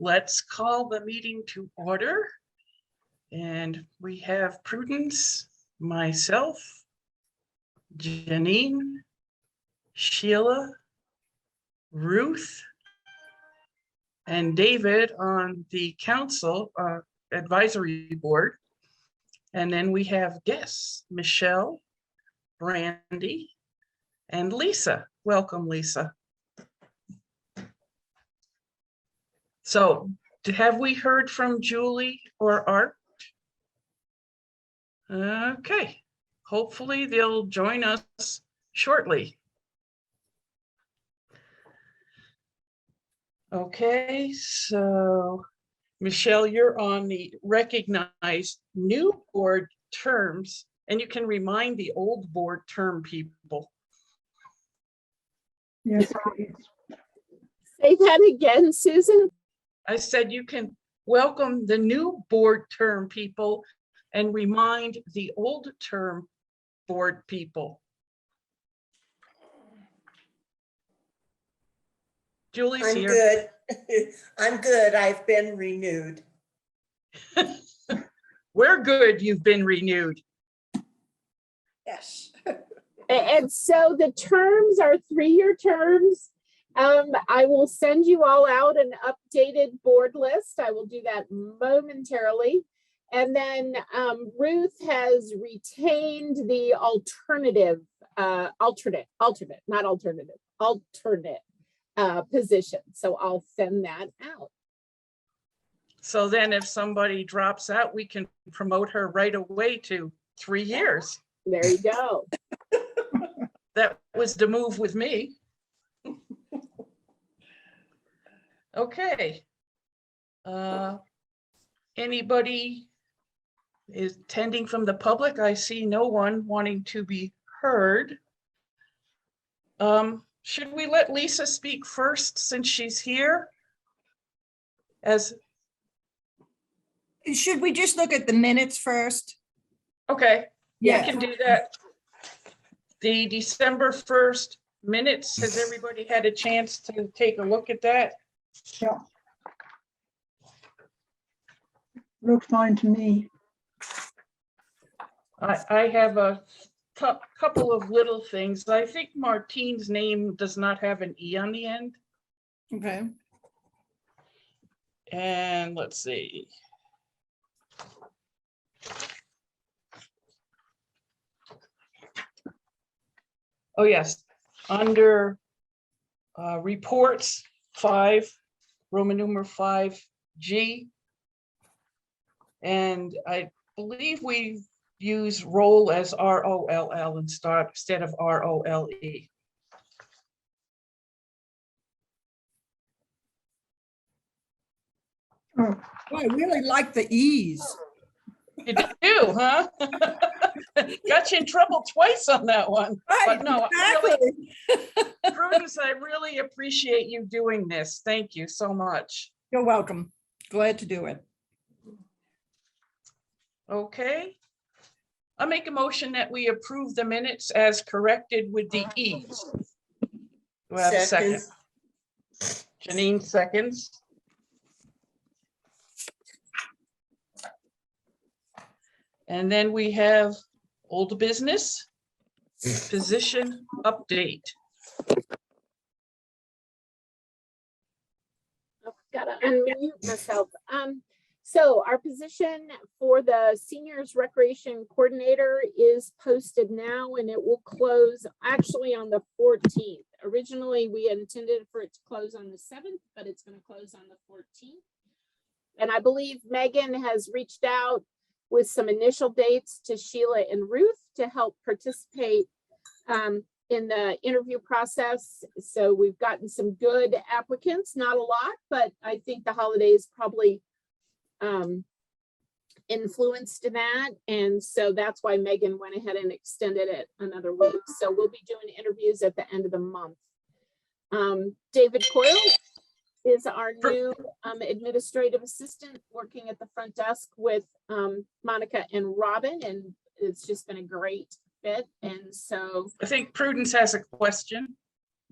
let's call the meeting to order. And we have Prudence, myself, Janine, Sheila, Ruth, and David on the council advisory board. And then we have guests, Michelle, Brandy, and Lisa. Welcome, Lisa. So have we heard from Julie or Art? Okay, hopefully they'll join us shortly. Okay, so Michelle, you're on the recognized new board terms, and you can remind the old board term people. Yes, please. Say that again, Susan. I said you can welcome the new board term people and remind the old term board people. Julie's I'm here. good. I'm good. I've been renewed. We're good. You've been renewed. Yes. And so the terms are 3-year terms. I will send you all out an updated board list. I will do that momentarily. And then Ruth has retained the alternate position. So I'll send that out. So then if somebody drops out, we can promote her right away to 3 years. There you go. That was the move with me. Okay. Anybody is attending from the public? I see no one wanting to be heard. Should we let Lisa speak first since she's here? Should we just look at the minutes first? Okay, yeah, Yeah. I can do that. The December 1st minutes, has everybody had a chance to take a look at that? Yeah. Looked fine to me. I have a couple of little things. I think Martine's name does not have an E on the end. Okay. And let's see. Oh, yes, under reports 5, Roman numeral 5G. And I believe we use roll as ROLL instead of ROLE. Oh, I really like the ease. You do, huh? Got you in trouble twice on that one. But no, really, Prudence, I really appreciate you doing this. Thank you so much. You're welcome. Glad to do it. Okay. I make a motion that we approve the minutes as corrected with the E's. Do I have a second? Janine seconds. And then we have old business, position update. I've got to unmute myself. So our position for the seniors recreation coordinator is posted now, and it will close actually on the 14th. Originally, we intended for it to close on the 7th, but it's going to close on the 14th. And I believe Megan has reached out with some initial dates to Sheila and Ruth to help participate in the interview process. So we've gotten some good applicants, not a lot, but I think the holidays probably influenced that. And so that's why Megan went ahead and extended it another week. So we'll be doing interviews at the end of the month. David Coyle is our new administrative assistant working at the front desk with Monica and Robin, and it's just been a great fit. And so I think Prudence has a question.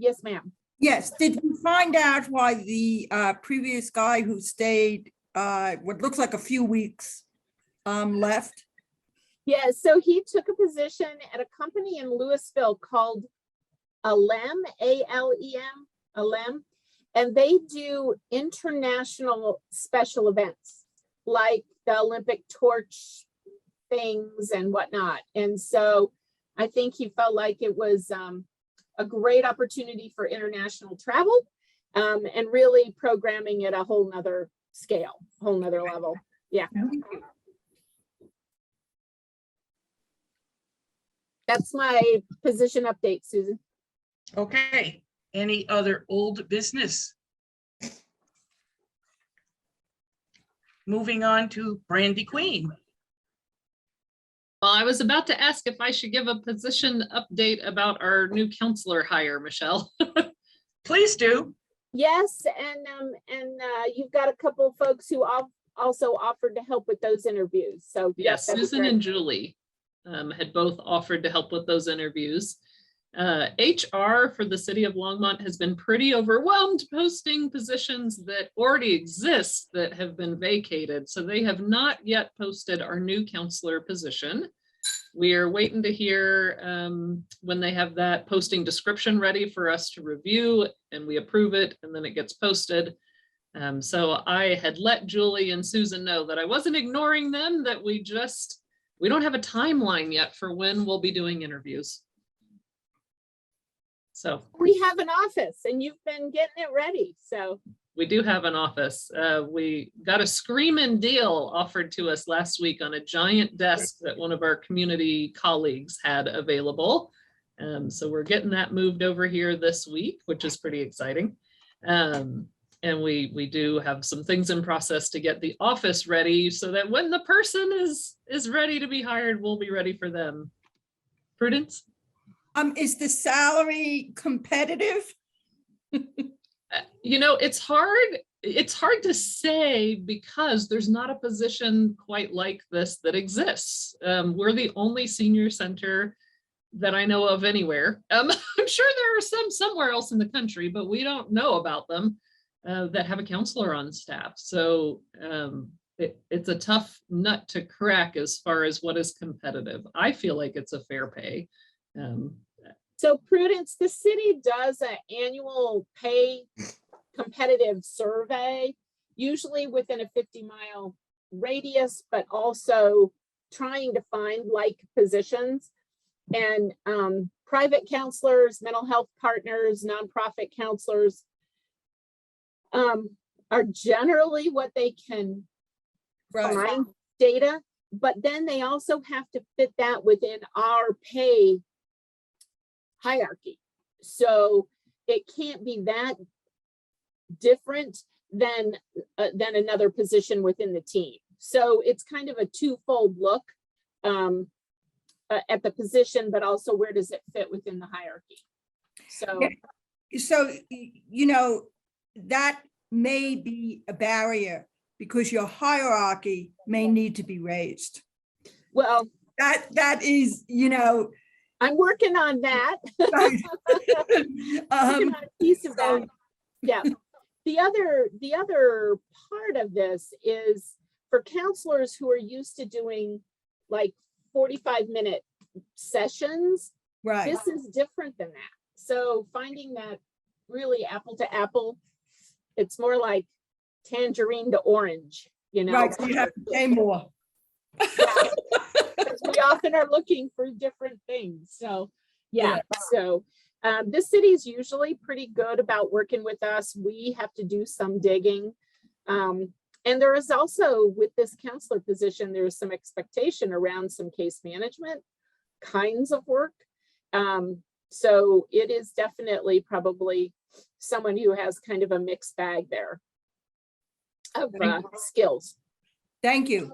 yes, ma'am. Yes, did we find out why the previous guy who stayed what looks like a few weeks left? Yeah, so he took a position at a company in Louisville called Alem, A-L-E-M, Alem, and they do international special events like the Olympic torch things and whatnot. And so I think he felt like it was a great opportunity for international travel and really programming at a whole nother scale, whole nother level. Yeah. That's my position update, Susan. Okay, any other old business? Moving on to Brandy Queen. Well, I was about to ask if I should give a position update about our new counselor hire, Michelle. Please do. Yes, and you've got a couple folks who also offered to help with those interviews. So Yes, that'd be Susan great. and Julie had both offered to help with those interviews. HR for the city of Longmont has been pretty overwhelmed posting positions that already exist that have been vacated. So they have not yet posted our new counselor position. We are waiting to hear when they have that posting description ready for us to review, and we approve it, and then it gets posted. So I had let Julie and Susan know that I wasn't ignoring them, that we don't have a timeline yet for when we'll be doing interviews. So We have an office and you've been getting it ready. So we do have an office. We got a screaming deal offered to us last week on a giant desk that one of our community colleagues had available. So we're getting that moved over here this week, which is pretty exciting. And we do have some things in process to get the office ready so that when the person is ready to be hired, we'll be ready for them. Prudence? Is the salary competitive? You know, it's hard to say because there's not a position quite like this that exists. We're the only senior center that I know of anywhere. I'm sure there are some somewhere else in the country, but we don't know about them that have a counselor on staff. So it's a tough nut to crack as far as what is competitive. I feel like it's a fair pay. So Prudence, the city does an annual pay competitive survey, usually within a 50-mile radius, but also trying to find like positions. And private counselors, mental health partners, nonprofit counselors are generally what they can find data, but then they also have to fit that within our pay hierarchy. So it can't be that different than another position within the team. So it's kind of a twofold look at the position, but also where does it fit within the hierarchy? So, you know, that may be a barrier because your hierarchy may need to be raised. Well, that is, you know, I'm working on that. right. Working on a piece of that. Yeah. The other part of this is for counselors who are used to doing like 45-minute sessions. Right. This is different than that. So finding that really apple to apple, it's more like tangerine to orange, you know. Right. So you have to pay more. Yeah. We often are looking for different things. So yeah. So this city is usually pretty good about working with us. We have to do some digging. And there is also, with this counselor position, there's some expectation around some case management kinds of work. So it is definitely probably someone who has kind of a mixed bag there of skills. Thank you.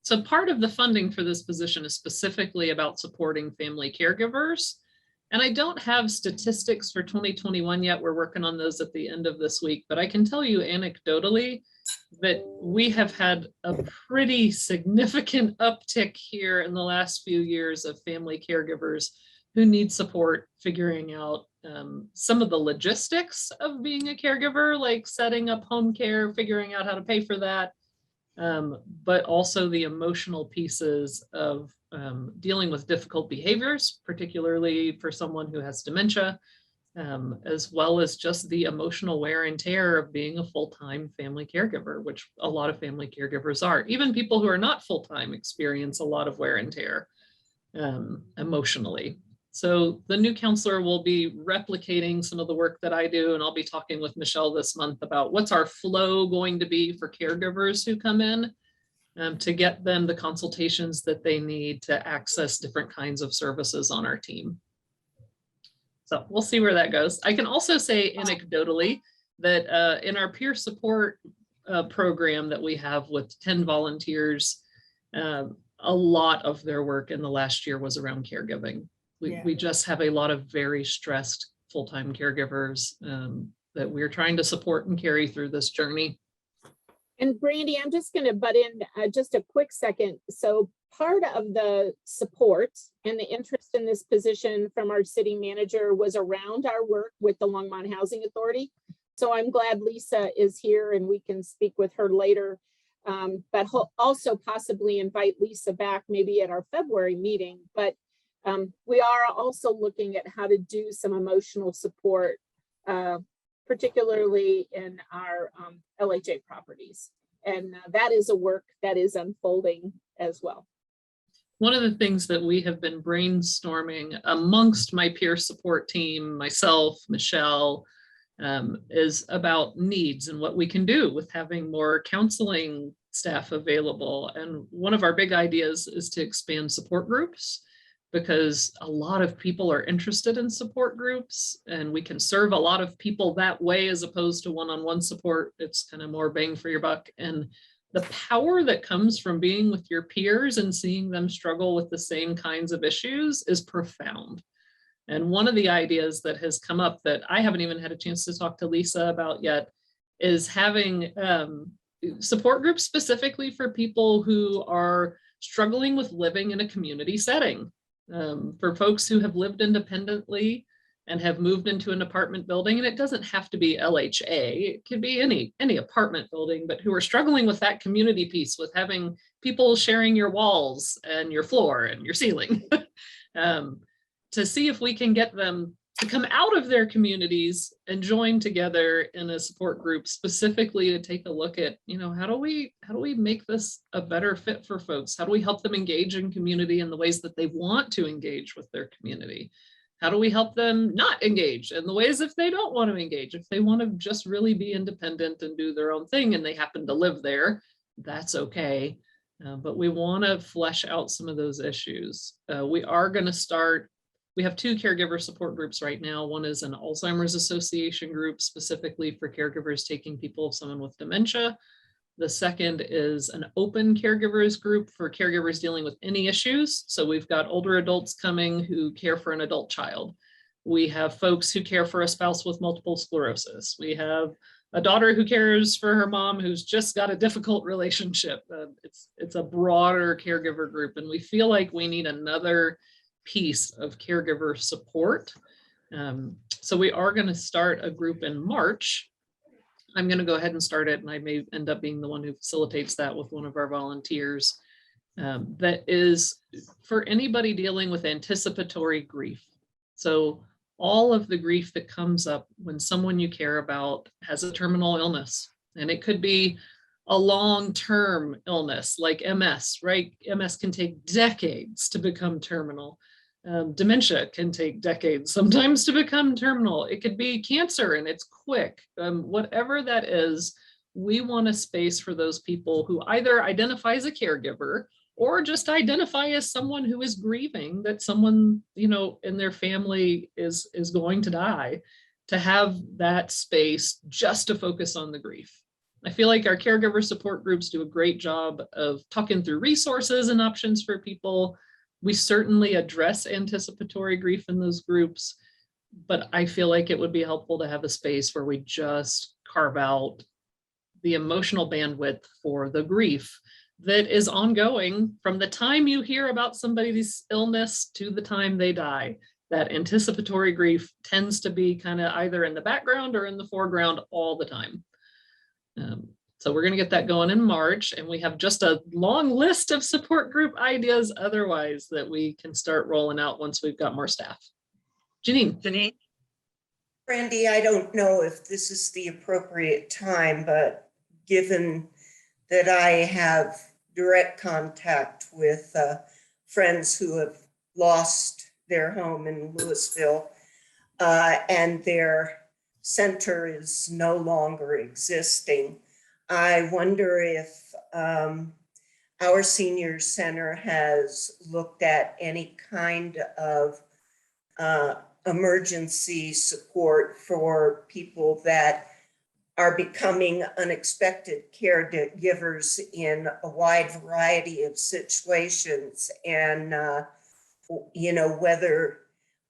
So part of the funding for this position is specifically about supporting family caregivers. And I don't have statistics for 2021 yet. We're working on those at the end of this week, but I can tell you anecdotally that we have had a pretty significant uptick here in the last few years of family caregivers who need support figuring out some of the logistics of being a caregiver, like setting up home care, figuring out how to pay for that, but also the emotional pieces of dealing with difficult behaviors, particularly for someone who has dementia, as well as just the emotional wear and tear of being a full-time family caregiver, which a lot of family caregivers are. Even people who are not full-time experience a lot of wear and tear emotionally. So the new counselor will be replicating some of the work that I do, and I'll be talking with Michelle this month about what's our flow going to be for caregivers who come in to get them the consultations that they need to access different kinds of services on our team. So we'll see where that goes. I can also say anecdotally that in our peer support program that we have with 10 volunteers, a lot of their work in the last year was around caregiving. We just have a lot of very stressed full-time caregivers that we're trying to support and carry through this journey. And Brandy, I'm just going to butt in just a quick second. So part of the support and the interest in this position from our city manager was around our work with the Longmont Housing Authority. So I'm glad Lisa is here and we can speak with her later. But also possibly invite Lisa back maybe at our February meeting. But we are also looking at how to do some emotional support, particularly in our LHA properties. And that is a work that is unfolding as well. One of the things that we have been brainstorming amongst my peer support team, myself, Michelle, is about needs and what we can do with having more counseling staff available. And one of our big ideas is to expand support groups, because a lot of people are interested in support groups and we can serve a lot of people that way as opposed to one-on-one support. It's kind of more bang for your buck. And the power that comes from being with your peers and seeing them struggle with the same kinds of issues is profound. And one of the ideas that has come up that I haven't even had a chance to talk to Lisa about yet is having support groups specifically for people who are struggling with living in a community setting. For folks who have lived independently and have moved into an apartment building, and it doesn't have to be LHA, it could be any apartment building, but who are struggling with that community piece, with having people sharing your walls and your floor and your ceiling, to see if we can get them to come out of their communities and join together in a support group specifically to take a look at, how do we make this a better fit for folks? How do we help them engage in community in the ways that they want to engage with their community? How do we help them not engage in the ways if they don't want to engage? If they want to just really be independent and do their own thing and they happen to live there, that's okay. But we want to flesh out some of those issues. We are going to start. We have 2 caregiver support groups right now. One is an Alzheimer's Association group specifically for caregivers taking people of someone with dementia. The second is an open caregivers group for caregivers dealing with any issues. So we've got older adults coming who care for an adult child. We have folks who care for a spouse with multiple sclerosis. We have a daughter who cares for her mom who's just got a difficult relationship. It's a broader caregiver group, and we feel like we need another piece of caregiver support. So we are going to start a group in March. I'm going to go ahead and start it, and I may end up being the one who facilitates that with one of our volunteers. That is for anybody dealing with anticipatory grief. So all of the grief that comes up when someone you care about has a terminal illness, and it could be a long-term illness like MS, right? MS can take decades to become terminal. Dementia can take decades sometimes to become terminal. It could be cancer and it's quick. Whatever that is, we want a space for those people who either identify as a caregiver or just identify as someone who is grieving that someone, in their family is going to die, to have that space just to focus on the grief. I feel like our caregiver support groups do a great job of talking through resources and options for people. We certainly address anticipatory grief in those groups, but I feel like it would be helpful to have a space where we just carve out the emotional bandwidth for the grief that is ongoing from the time you hear about somebody's illness to the time they die. that anticipatory grief tends to be kind of either in the background or in the foreground all the time. So we're going to get that going in March, and we have just a long list of support group ideas otherwise that we can start rolling out once we've got more staff. Janine. Brandy, I don't know if this is the appropriate time, but given that I have direct contact with friends who have lost their home in Louisville, and their center is no longer existing, I wonder if our senior center has looked at any kind of emergency support for people that are becoming unexpected caregivers in a wide variety of situations. And, whether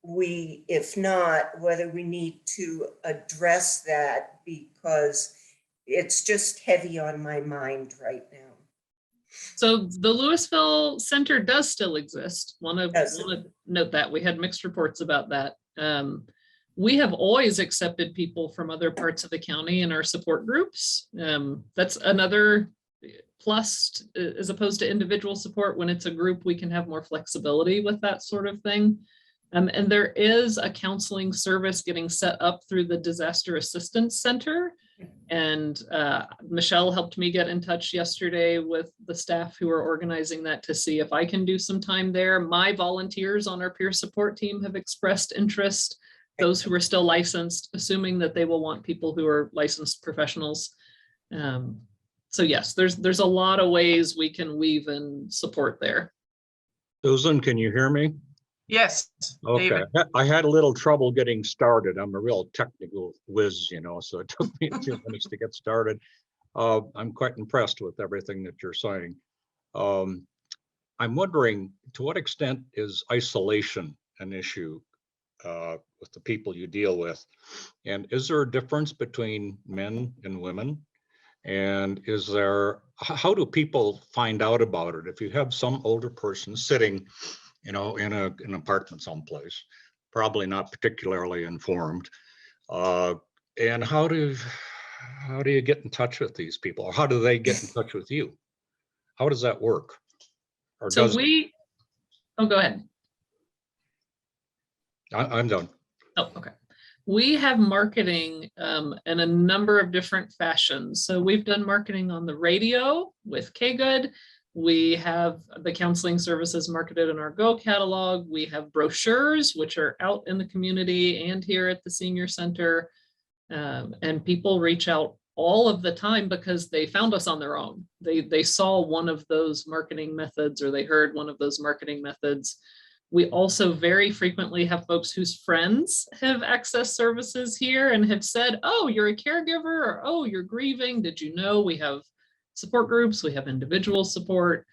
we, if not, whether we need to address that, because it's just heavy on my mind right now. So the Louisville Center does still exist. Want to note that we had mixed reports about that. We have always accepted people from other parts of the county in our support groups. That's another plus, as opposed to individual support. When it's a group, we can have more flexibility with that sort of thing. And there is a counseling service getting set up through the Disaster Assistance Center. And Michelle helped me get in touch yesterday with the staff who are organizing that to see if I can do some time there. My volunteers on our peer support team have expressed interest, those who are still licensed, assuming that they will want people who are licensed professionals. So yes, there's a lot of ways we can weave in support there. Susan, can you hear me? Yes. Okay, David. I had a little trouble getting started. I'm a real technical whiz, so it took me a few minutes to get started. I'm quite impressed with everything that you're saying. I'm wondering, to what extent is isolation an issue with the people you deal with? And is there a difference between men and women? And how do people find out about it? If you have some older person sitting in an apartment someplace, probably not particularly informed. And how do you get in touch with these people? Or how do they get in touch with you? How does that work? Or So go ahead. I'm done. Oh, okay. We have marketing in a number of different fashions. So we've done marketing on the radio with Caregiver. We have the counseling services marketed in our Go catalog. We have brochures, which are out in the community and here at the senior center. And people reach out all of the time because they found us on their own. They saw one of those marketing methods, or they heard one of those marketing methods. We also very frequently have folks whose friends have accessed services here and have said, oh, you're a caregiver, or oh, you're grieving. Did you know we have support groups, we have individual support.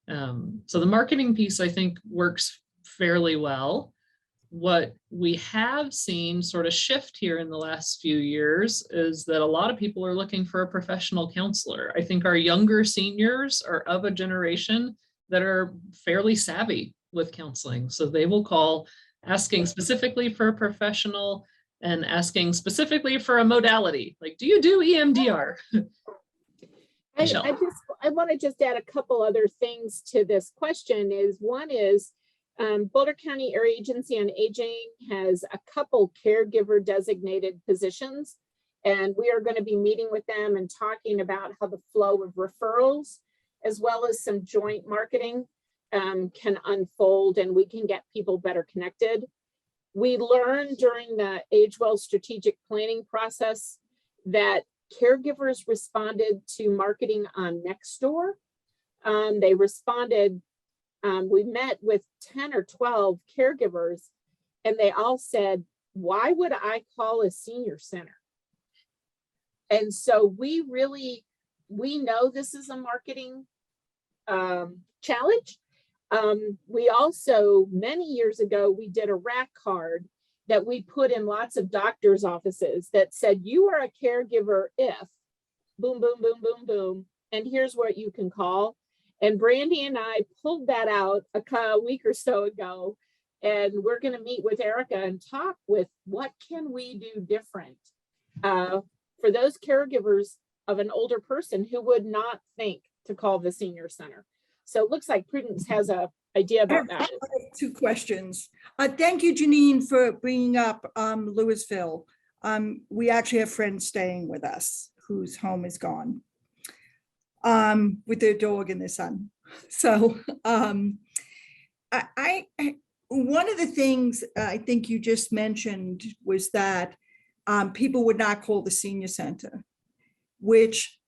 So the marketing piece, I think, works fairly well. What we have seen sort of shift here in the last few years is that a lot of people are looking for a professional counselor. I think our younger seniors are of a generation that are fairly savvy with counseling. So they will call asking specifically for a professional and asking specifically for a modality. Like, do you do EMDR? I want to just add a couple other things to this question. One is Boulder County Area Agency on Aging has a couple caregiver designated positions, and we are going to be meeting with them and talking about how the flow of referrals, as well as some joint marketing, can unfold, and we can get people better connected. We learned during the AgeWell strategic planning process that caregivers responded to marketing on Nextdoor. They responded, we met with 10 or 12 caregivers, and they all said, why would I call a senior center? And so we know this is a marketing challenge. We also, many years ago, we did a rack card that we put in lots of doctors' offices that said, you are a caregiver if, boom, boom, boom, boom, boom, and here's what you can call. And Brandy and I pulled that out a week or so ago And we're going to meet with Erica and talk with what can we do different for those caregivers of an older person who would not think to call the senior center. So it looks like Prudence has a idea about that. I have 2 questions. Thank you, Janine, for bringing up Louisville. We actually have friends staying with us whose home is gone with their dog and their son. So one of the things I think you just mentioned was that people would not call the senior center, which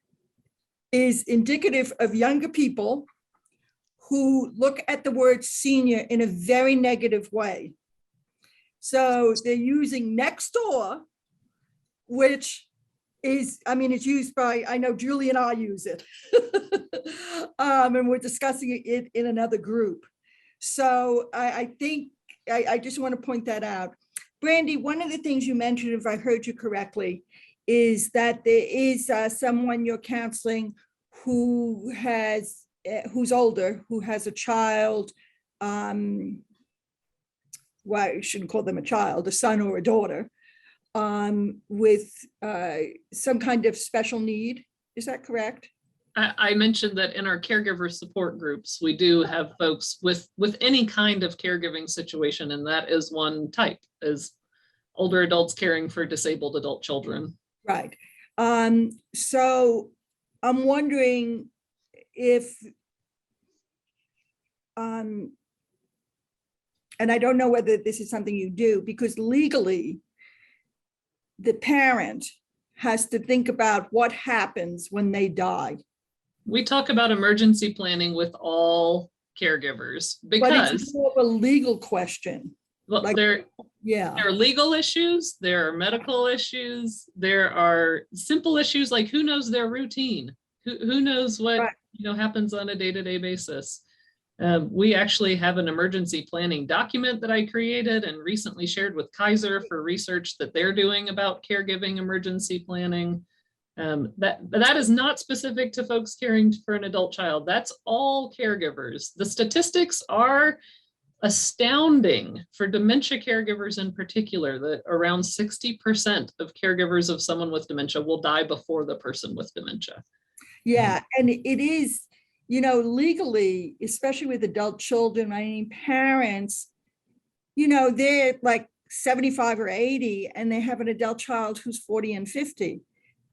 is indicative of younger people who look at the word senior in a very negative way. So they're using next door, which is, I mean, it's used by, I know Julie and I use it. And we're discussing it in another group. So I think, I just want to point that out. Brandy, one of the things you mentioned, if I heard you correctly, is that there is someone you're counseling who has, who's older, who has a child, well, you shouldn't call them a child, a son or a daughter, with some kind of special need. Is that correct? I mentioned that in our caregiver support groups, we do have folks with any kind of caregiving situation, and that is one type, is older adults caring for disabled adult children. Right. So I'm wondering if, and I don't know whether this is something you do, because legally, the parent has to think about what happens when they die. We talk about emergency planning with all caregivers But because it's more of a legal question. well, like- there Yeah, are legal issues, there are medical issues, there are simple issues like who knows their routine, who knows what Right. happens on a day-to-day basis. We actually have an emergency planning document that I created and recently shared with Kaiser for research that they're doing about caregiving emergency planning. That is not specific to folks caring for an adult child. That's all caregivers. The statistics are astounding for dementia caregivers in particular, that around 60% of caregivers of someone with dementia will die before the person with dementia. yeah, and it is, legally, especially with adult children, I mean, parents, they're like 75 or 80 and they have an adult child who's 40 and 50.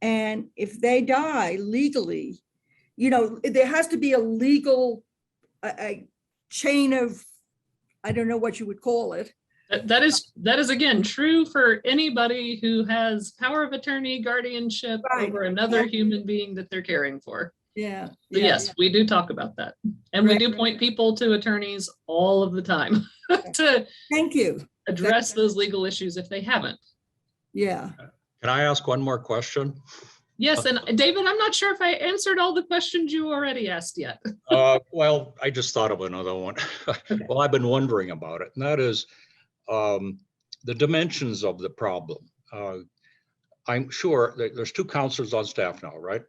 And if they die legally, there has to be a legal a chain of, I don't know what you would call it. That is again true for anybody who has power of attorney, guardianship Right, over another exactly. human being that they're caring for. Yeah. So yeah, yes, we do talk about that. And we Right. do point people to attorneys all of the time to Thank you. address those legal issues if they haven't. Yeah. Can I ask one more question? Yes, and David, I'm not sure if I answered all the questions you already asked yet. Well, I just thought of another one. Well, I've been wondering about it, and that is the dimensions of the problem. I'm sure that there's 2 counselors on staff now, right?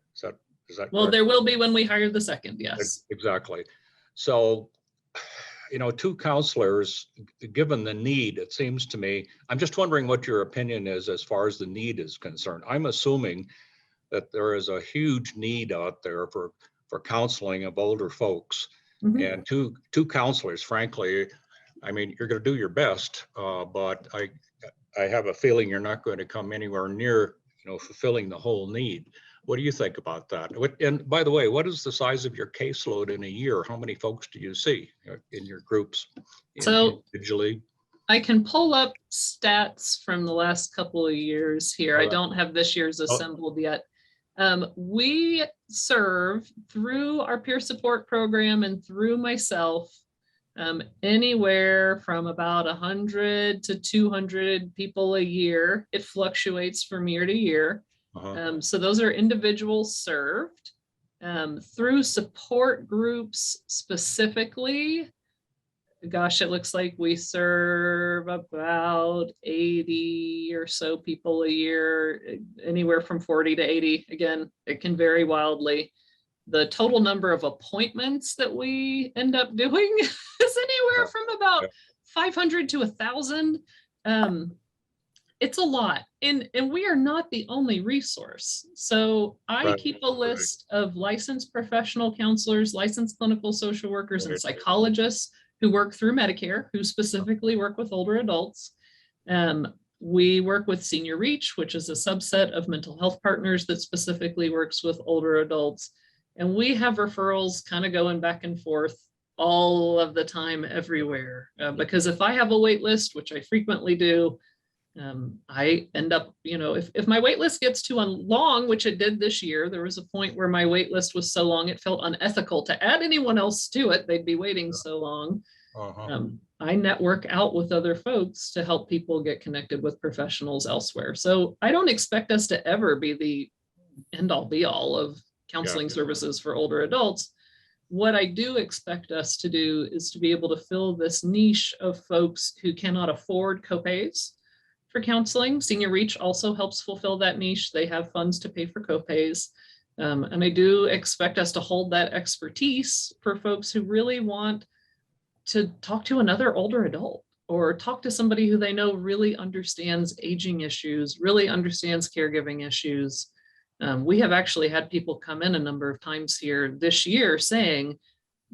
Is that Well, correct? there will be when we hire the second, yes. Exactly. So, 2 counselors, given the need, it seems to me, I'm just wondering what your opinion is as far as the need is concerned. I'm assuming that there is a huge need out there for counseling of older folks. Mhm. And two counselors, frankly, I mean, you're going to do your best, but I have a feeling you're not going to come anywhere near, fulfilling the whole need. What do you think about that? And by the way, what is the size of your caseload in a year? How many folks do you see in your groups So individually? I can pull up stats from the last couple of years here. I don't have this year's assembled yet. We serve through our peer support program and through myself, anywhere from about 100 to 200 people a year. It fluctuates from year to year. So those are individuals served through support groups specifically. Gosh, it looks like we serve about 80 or so people a year, anywhere from 40 to 80. Again, it can vary wildly. The total number of appointments that we end up doing is anywhere from about 500 to 1,000. It's a lot. And we are not the only resource. So I Right. keep a list of licensed professional counselors, licensed clinical social workers, and Right. psychologists who work through Medicare, who specifically work with older adults. We work with Senior Reach, which is a subset of mental health partners that specifically works with older adults. And we have referrals kind of going back and forth all of the time, everywhere. Because if I have a wait list, which I frequently do, I end up, if my wait list gets too long, which it did this year, there was a point where my wait list was so long, it felt unethical to add anyone else to it. They'd be waiting so long. I network out with other folks to help people get connected with professionals elsewhere. So I don't expect us to ever be the end all be all of counseling services for older adults. What I do expect us to do is to be able to fill this niche of folks who cannot afford copays for counseling. Senior Reach also helps fulfill that niche. They have funds to pay for copays. And I do expect us to hold that expertise for folks who really want to talk to another older adult or talk to somebody who they know really understands aging issues, really understands caregiving issues. We have actually had people come in a number of times here this year saying,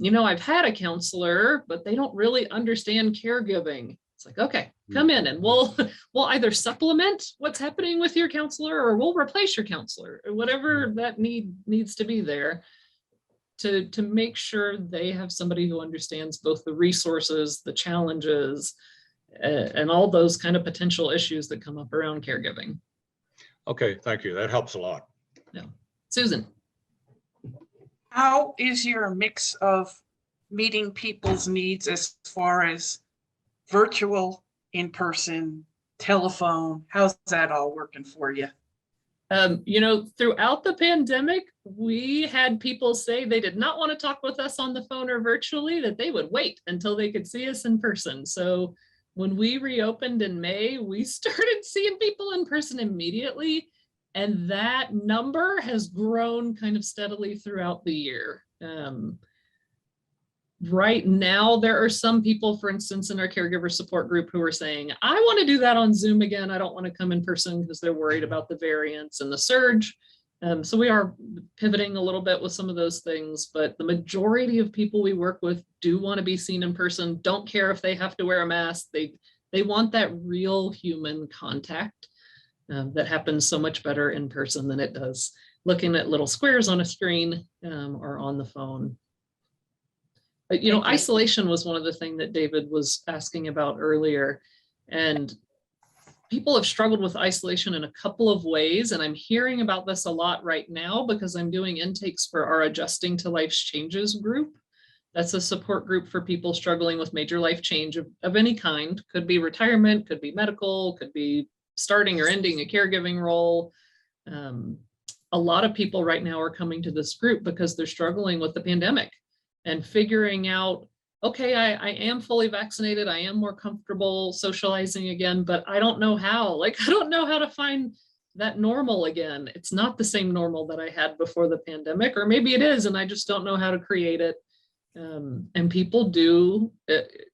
I've had a counselor, but they don't really understand caregiving. It's like, okay, come in and we'll either supplement what's happening with your counselor or we'll replace your counselor or whatever that needs to be there to make sure they have somebody who understands both the resources, the challenges, and all those kind of potential issues that come up around caregiving. Okay, thank you. That helps a lot. Yeah. Susan. How is your mix of meeting people's needs as far as virtual, in-person, telephone? How's that all working for you? Throughout the pandemic, we had people say they did not want to talk with us on the phone or virtually, that they would wait until they could see us in person. So when we reopened in May, we started seeing people in person immediately. And that number has grown kind of steadily throughout the year. Right now, there are some people, for instance, in our caregiver support group who are saying, I want to do that on Zoom again. I don't want to come in person because they're worried about the variants and the surge. So we are pivoting a little bit with some of those things, but the majority of people we work with do want to be seen in person, don't care if they have to wear a mask. They want that real human contact that happens so much better in person than it does looking at little squares on a screen or on the phone. Isolation was one of the things that David was asking about earlier. And people have struggled with isolation in a couple of ways. And I'm hearing about this a lot right now because I'm doing intakes for our Adjusting to Life's Changes group. That's a support group for people struggling with major life change of any kind. Could be retirement, could be medical, could be starting or ending a caregiving role. A lot of people right now are coming to this group because they're struggling with the pandemic and figuring out, okay, I am fully vaccinated. I am more comfortable socializing again, but I don't know how. I don't know how to find that normal again. It's not the same normal that I had before the pandemic, or maybe it is, and I just don't know how to create it. And people do,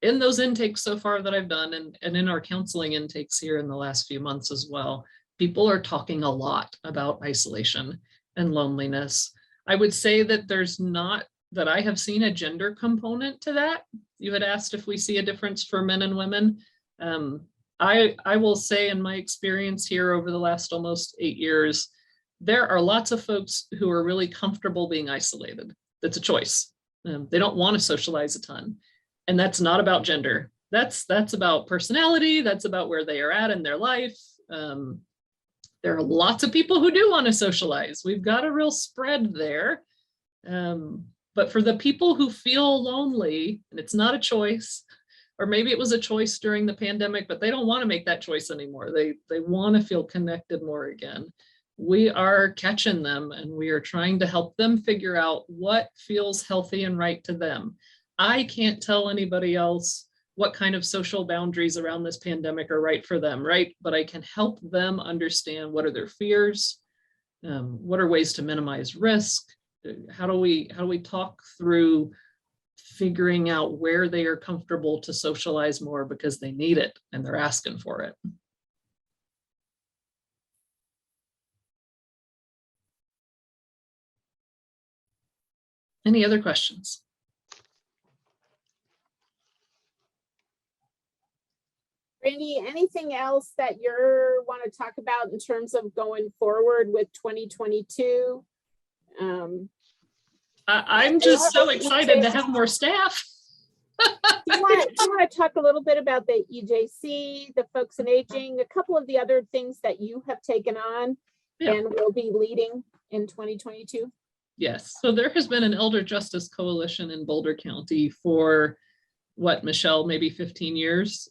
in those intakes so far that I've done, and in our counseling intakes here in the last few months as well, people are talking a lot about isolation and loneliness. I would say that there's not, that I have seen a gender component to that. You had asked if we see a difference for men and women. I will say in my experience here over the last almost 8 years, there are lots of folks who are really comfortable being isolated. That's a choice. They don't want to socialize a ton. And that's not about gender. That's about personality. That's about where they are at in their life. There are lots of people who do want to socialize. We've got a real spread there. But for the people who feel lonely, and it's not a choice, or maybe it was a choice during the pandemic, but they don't want to make that choice anymore. They want to feel connected more again. We are catching them and we are trying to help them figure out what feels healthy and right to them. I can't tell anybody else what kind of social boundaries around this pandemic are right for them, right? But I can help them understand what are their fears, what are ways to minimize risk, how do we talk through figuring out where they are comfortable to socialize more because they need it and they're asking for it. Any other questions? Randy, anything else that you want to talk about in terms of going forward with 2022? I'm just so excited to have more staff. Do you want to talk a little bit about the EJC, the folks in aging, a couple of the other things that you have taken on and will be leading in 2022? Yes, so there has been an Elder Justice Coalition in Boulder County for what, Michelle, maybe 15 years,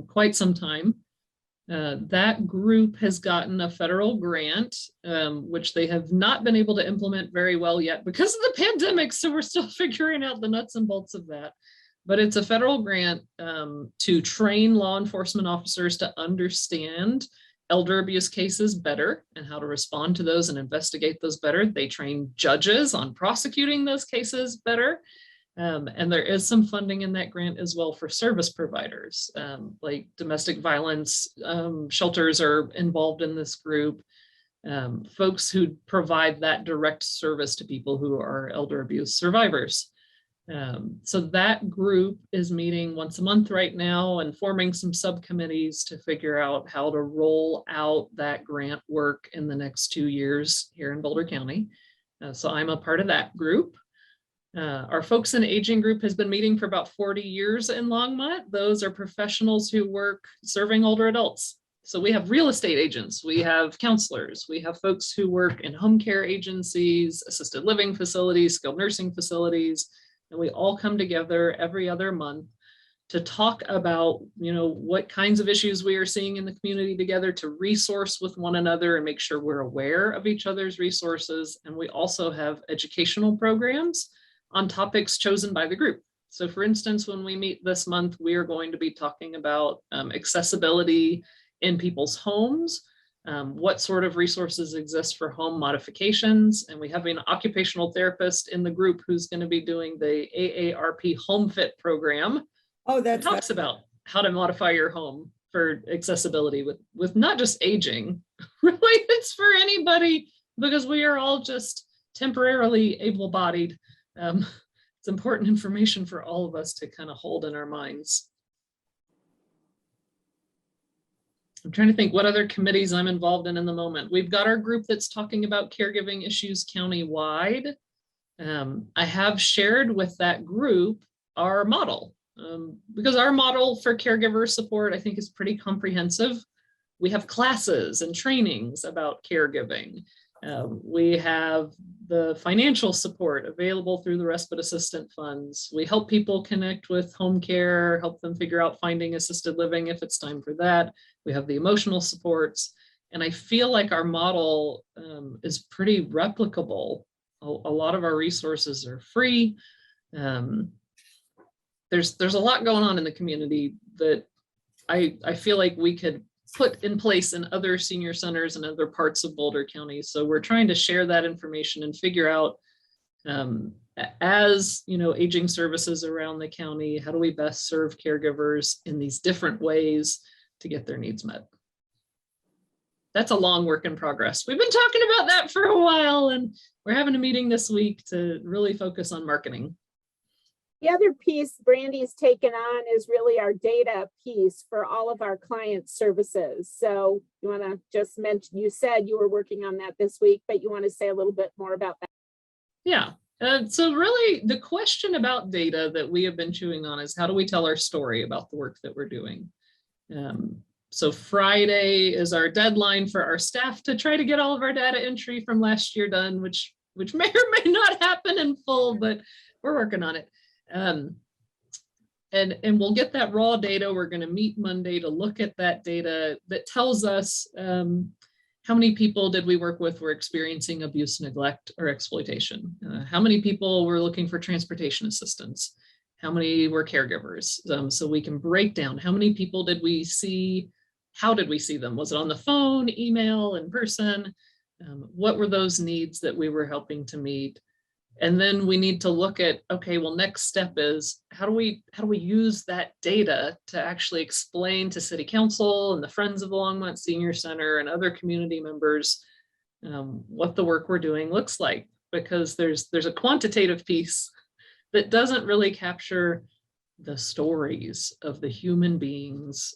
quite some time. That group has gotten a federal grant, which they have not been able to implement very well yet because of the pandemic. So we're still figuring out the nuts and bolts of that. But it's a federal grant to train law enforcement officers to understand elder abuse cases better and how to respond to those and investigate those better. They train judges on prosecuting those cases better. And there is some funding in that grant as well for service providers, like domestic violence shelters are involved in this group. Folks who provide that direct service to people who are elder abuse survivors. So that group is meeting once a month right now and forming some subcommittees to figure out how to roll out that grant work in the next 2 years here in Boulder County. So I'm a part of that group. Our folks in aging group has been meeting for about 40 years in Longmont. Those are professionals who work serving older adults. So we have real estate agents, we have counselors, we have folks who work in home care agencies, assisted living facilities, skilled nursing facilities, and we all come together every other month to talk about, what kinds of issues we are seeing in the community together, to resource with one another and make sure we're aware of each other's resources. And we also have educational programs on topics chosen by the group. So for instance, when we meet this month, we are going to be talking about accessibility in people's homes, what sort of resources exist for home modifications. And we have an occupational therapist in the group who's going to be doing the AARP Home Fit program. Oh, that talks about how to modify your home for accessibility with not just aging, really, it's for anybody, because we are all just temporarily able-bodied. It's important information for all of us to kind of hold in our minds. I'm trying to think what other committees I'm involved in the moment. We've got our group that's talking about caregiving issues countywide. I have shared with that group our model, because our model for caregiver support, I think, is pretty comprehensive. We have classes and trainings about caregiving. We have the financial support available through the respite assistant funds. We help people connect with home care, help them figure out finding assisted living if it's time for that. We have the emotional supports. And I feel like our model is pretty replicable. A lot of our resources are free. There's a lot going on in the community that I feel like we could put in place in other senior centers and other parts of Boulder County. So we're trying to share that information and figure out, as aging services around the county, how do we best serve caregivers in these different ways to get their needs met? That's a long work in progress. We've been talking about that for a while, and we're having a meeting this week to really focus on marketing. The other piece Brandy's taken on is really our data piece for all of our client services. So you want to just mention, you said you were working on that this week, but you want to say a little bit more about that? Yeah. So really the question about data that we have been chewing on is how do we tell our story about the work that we're doing? So Friday is our deadline for our staff to try to get all of our data entry from last year done, which may or may not happen in full, but we're working on it. And we'll get that raw data. We're going to meet Monday to look at that data that tells us how many people did we work with were experiencing abuse, neglect, or exploitation? How many people were looking for transportation assistance? How many were caregivers? So we can break down how many people did we see? How did we see them? Was it on the phone, email, in person? What were those needs that we were helping to meet? And then we need to look at, okay, well, next step is how do we use that data to actually explain to City Council and the Friends of the Longmont Senior Center and other community members what the work we're doing looks like, because there's a quantitative piece that doesn't really capture the stories of the human beings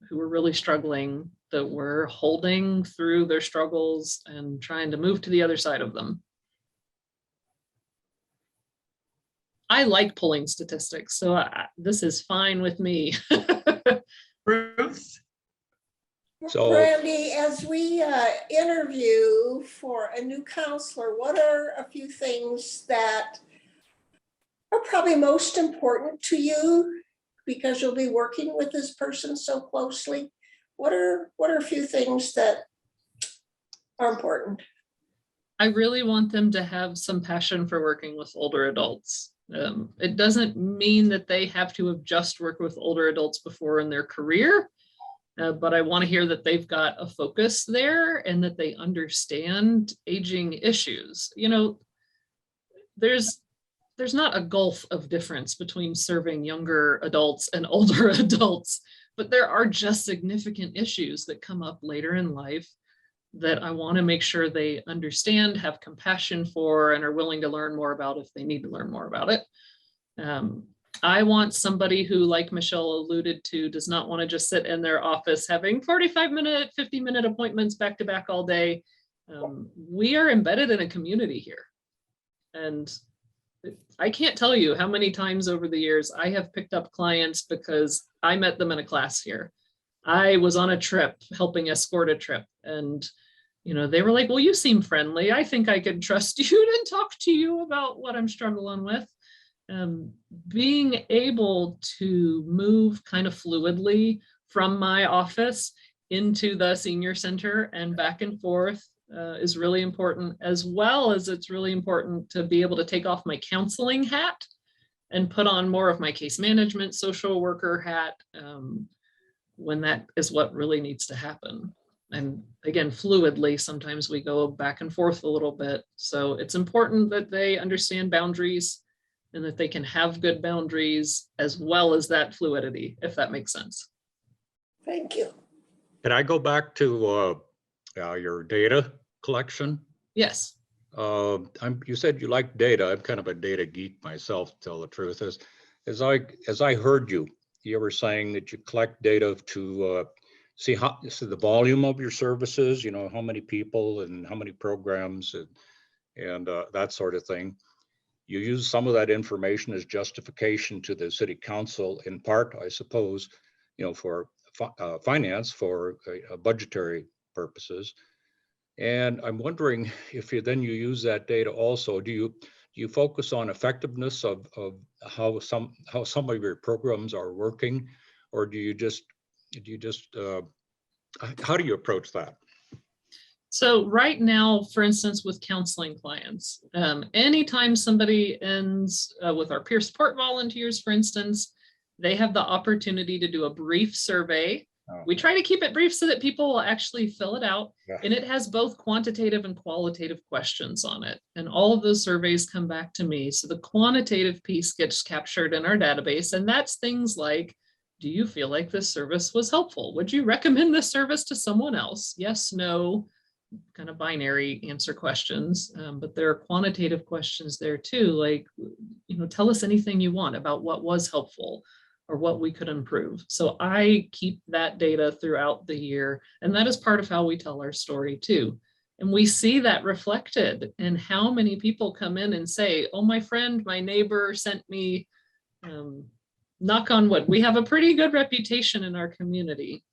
who are really struggling, that we're holding through their struggles and trying to move to the other side of them. I like pulling statistics, so this is fine with me. Ruth? So- Brandy, as we interview for a new counselor, what are a few things that are probably most important to you because you'll be working with this person so closely? What are a few things that are important? I really want them to have some passion for working with older adults. It doesn't mean that they have to have just worked with older adults before in their career, but I want to hear that they've got a focus there and that they understand aging issues. You know, there's not a gulf of difference between serving younger adults and older adults, but there are just significant issues that come up later in life that I want to make sure they understand, have compassion for, and are willing to learn more about if they need to learn more about it. I want somebody who, like Michelle alluded to, does not want to just sit in their office having 45-minute, 50-minute appointments back to back all day. We are embedded in a community here. And I can't tell you how many times over the years I have picked up clients because I met them in a class here. I was on a trip, helping escort a trip, and they were like, well, you seem friendly. I think I can trust you to talk to you about what I'm struggling with. Being able to move kind of fluidly from my office into the senior center and back and forth is really important, as well as it's really important to be able to take off my counseling hat and put on more of my case management, social worker hat, when that is what really needs to happen. And again, fluidly, sometimes we go back and forth a little bit. So it's important that they understand boundaries and that they can have good boundaries as well as that fluidity, if that makes sense. Thank you. Can I go back to your data collection? Yes. You said you like data. I'm kind of a data geek myself, to tell the truth. As I heard you were saying that you collect data to see the volume of your services, how many people and how many programs and that sort of thing. You use some of that information as justification to the city council, in part, I suppose, for finance, for budgetary purposes. And I'm wondering if you use that data also. Do you focus on effectiveness of how some of your programs are working, or how do you approach that? So right now, for instance, with counseling clients, anytime somebody ends with our peer support volunteers, for instance, they have the opportunity to do a brief survey. We try to keep it brief so that people will actually fill it out. Yeah. And it has both quantitative and qualitative questions on it. And all of those surveys come back to me. So the quantitative piece gets captured in our database. And that's things like, do you feel like this service was helpful? Would you recommend this service to someone else? Yes, no, kind of binary answer questions. But there are quantitative questions there too. Like, tell us anything you want about what was helpful or what we could improve. So I keep that data throughout the year. And that is part of how we tell our story too. And we see that reflected in how many people come in and say, oh, my friend, my neighbor sent me, knock on wood. We have a pretty good reputation in our community.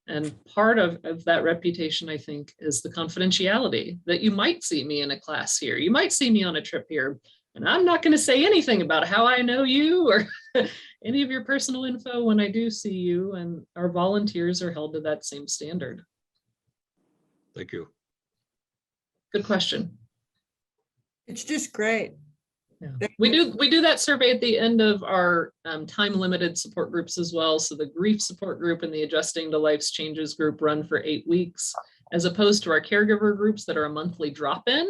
And part of that reputation, I think, is the confidentiality that you might see me in a class here. You might see me on a trip here. And I'm not going to say anything about how I know you or any of your personal info when I do see you, and our volunteers are held to that same standard. Thank you. Good question. It's just great. Yeah. We do that survey at the end of our time limited support groups as well. So the grief support group and the adjusting to life's changes group run for 8 weeks, as opposed to our caregiver groups that are a monthly drop-in.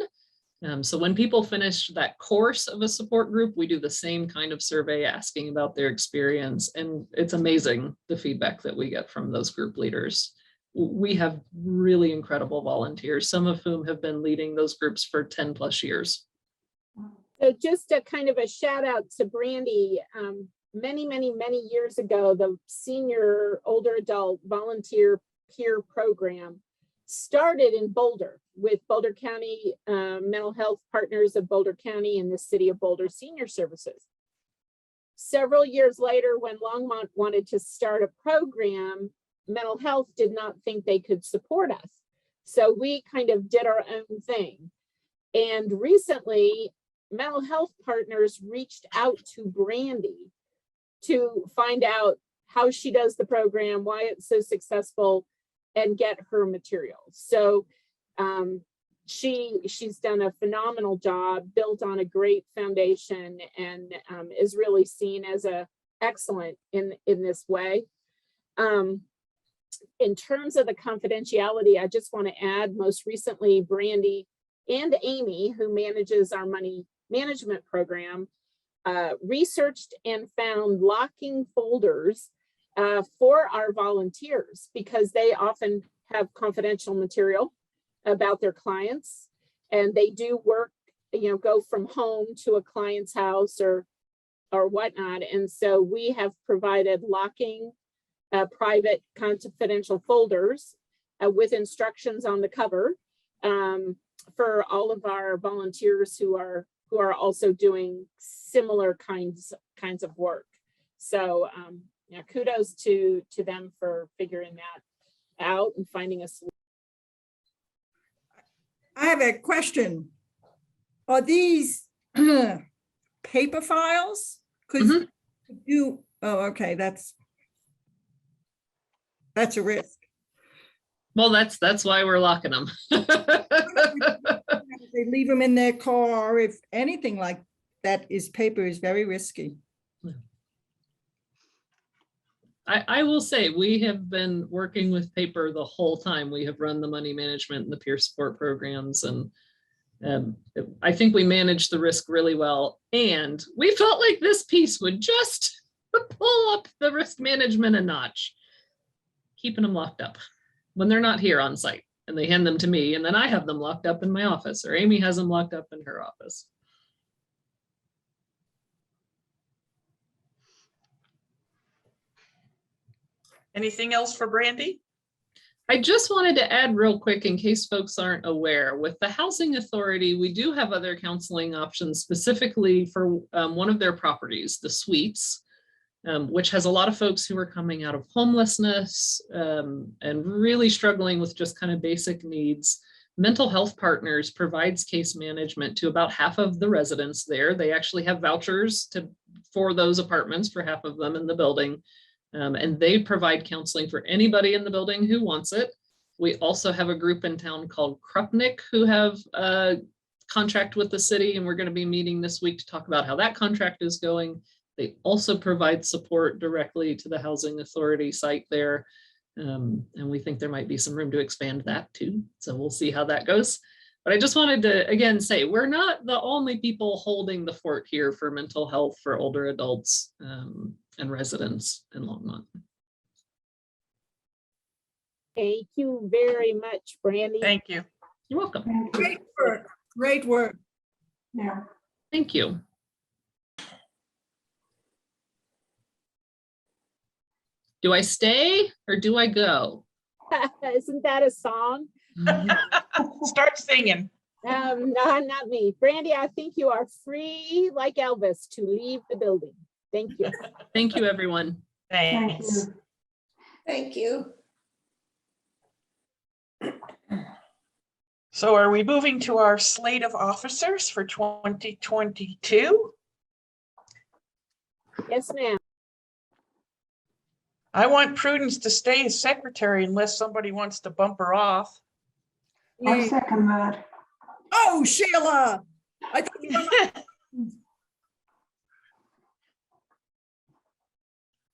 So when people finish that course of a support group, we do the same kind of survey asking about their experience. And it's amazing the feedback that we get from those group leaders. We have really incredible volunteers, some of whom have been leading those groups for 10 plus years. So just a kind of a shout out to Brandy. Many years ago, the senior older adult volunteer peer program started in Boulder with Boulder County Mental Health Partners of Boulder County and the City of Boulder Senior Services. Several years later, when Longmont wanted to start a program, mental health did not think they could support us. So we kind of did our own thing. And recently, Mental Health Partners reached out to Brandy to find out how she does the program, why it's so successful, and get her materials. So she's done a phenomenal job, built on a great foundation, and is really seen as a excellent in this way. In terms of the confidentiality, I just want to add, most recently, Brandy and Amy, who manages our money management program, researched and found locking folders for our volunteers, because they often have confidential material about their clients, and they do work, go from home to a client's house or whatnot. And so we have provided locking private confidential folders with instructions on the cover for all of our volunteers who are also doing similar kinds of work. So kudos to them for figuring that out and finding a solution. I have a question. Are these paper files? Could you, oh, okay, that's a risk. Well, that's why we're locking them. They leave them in their car. If anything like that is paper, is very risky. I will say we have been working with paper the whole time. We have run the money management and the peer support programs, and I think we managed the risk really well. And we felt like this piece would just pull up the risk management a notch, keeping them locked up when they're not here on site, and they hand them to me, and then I have them locked up in my office, or Amy has them locked up in her office. Anything else for Brandy? I just wanted to add real quick, in case folks aren't aware, with the Housing Authority, we do have other counseling options specifically for one of their properties, the Suites, which has a lot of folks who are coming out of homelessness and really struggling with just kind of basic needs. Mental Health Partners provides case management to about half of the residents there. They actually have vouchers for those apartments for half of them in the building. And they provide counseling for anybody in the building who wants it. We also have a group in town called Krupnik who have a contract with the city, and we're going to be meeting this week to talk about how that contract is going. They also provide support directly to the Housing Authority site there. And we think there might be some room to expand that too. So we'll see how that goes. But I just wanted to, again, say we're not the only people holding the fort here for mental health for older adults and residents in Longmont. Thank you very much, Brandy. Thank you. You're welcome. Thank you. Great work. Great work. Yeah. Thank you. Do I stay or do I go? Isn't that a song? Start singing. No, not me. Brandy, I think you are free, like Elvis, to leave the building. Thank you. Thank you, everyone. Thank Thanks. you. Thank you. So are we moving to our slate of officers for 2022? Yes, ma'am. I want Prudence to stay as secretary unless somebody wants to bump her off. I second that. Oh, Sheila. I thought you were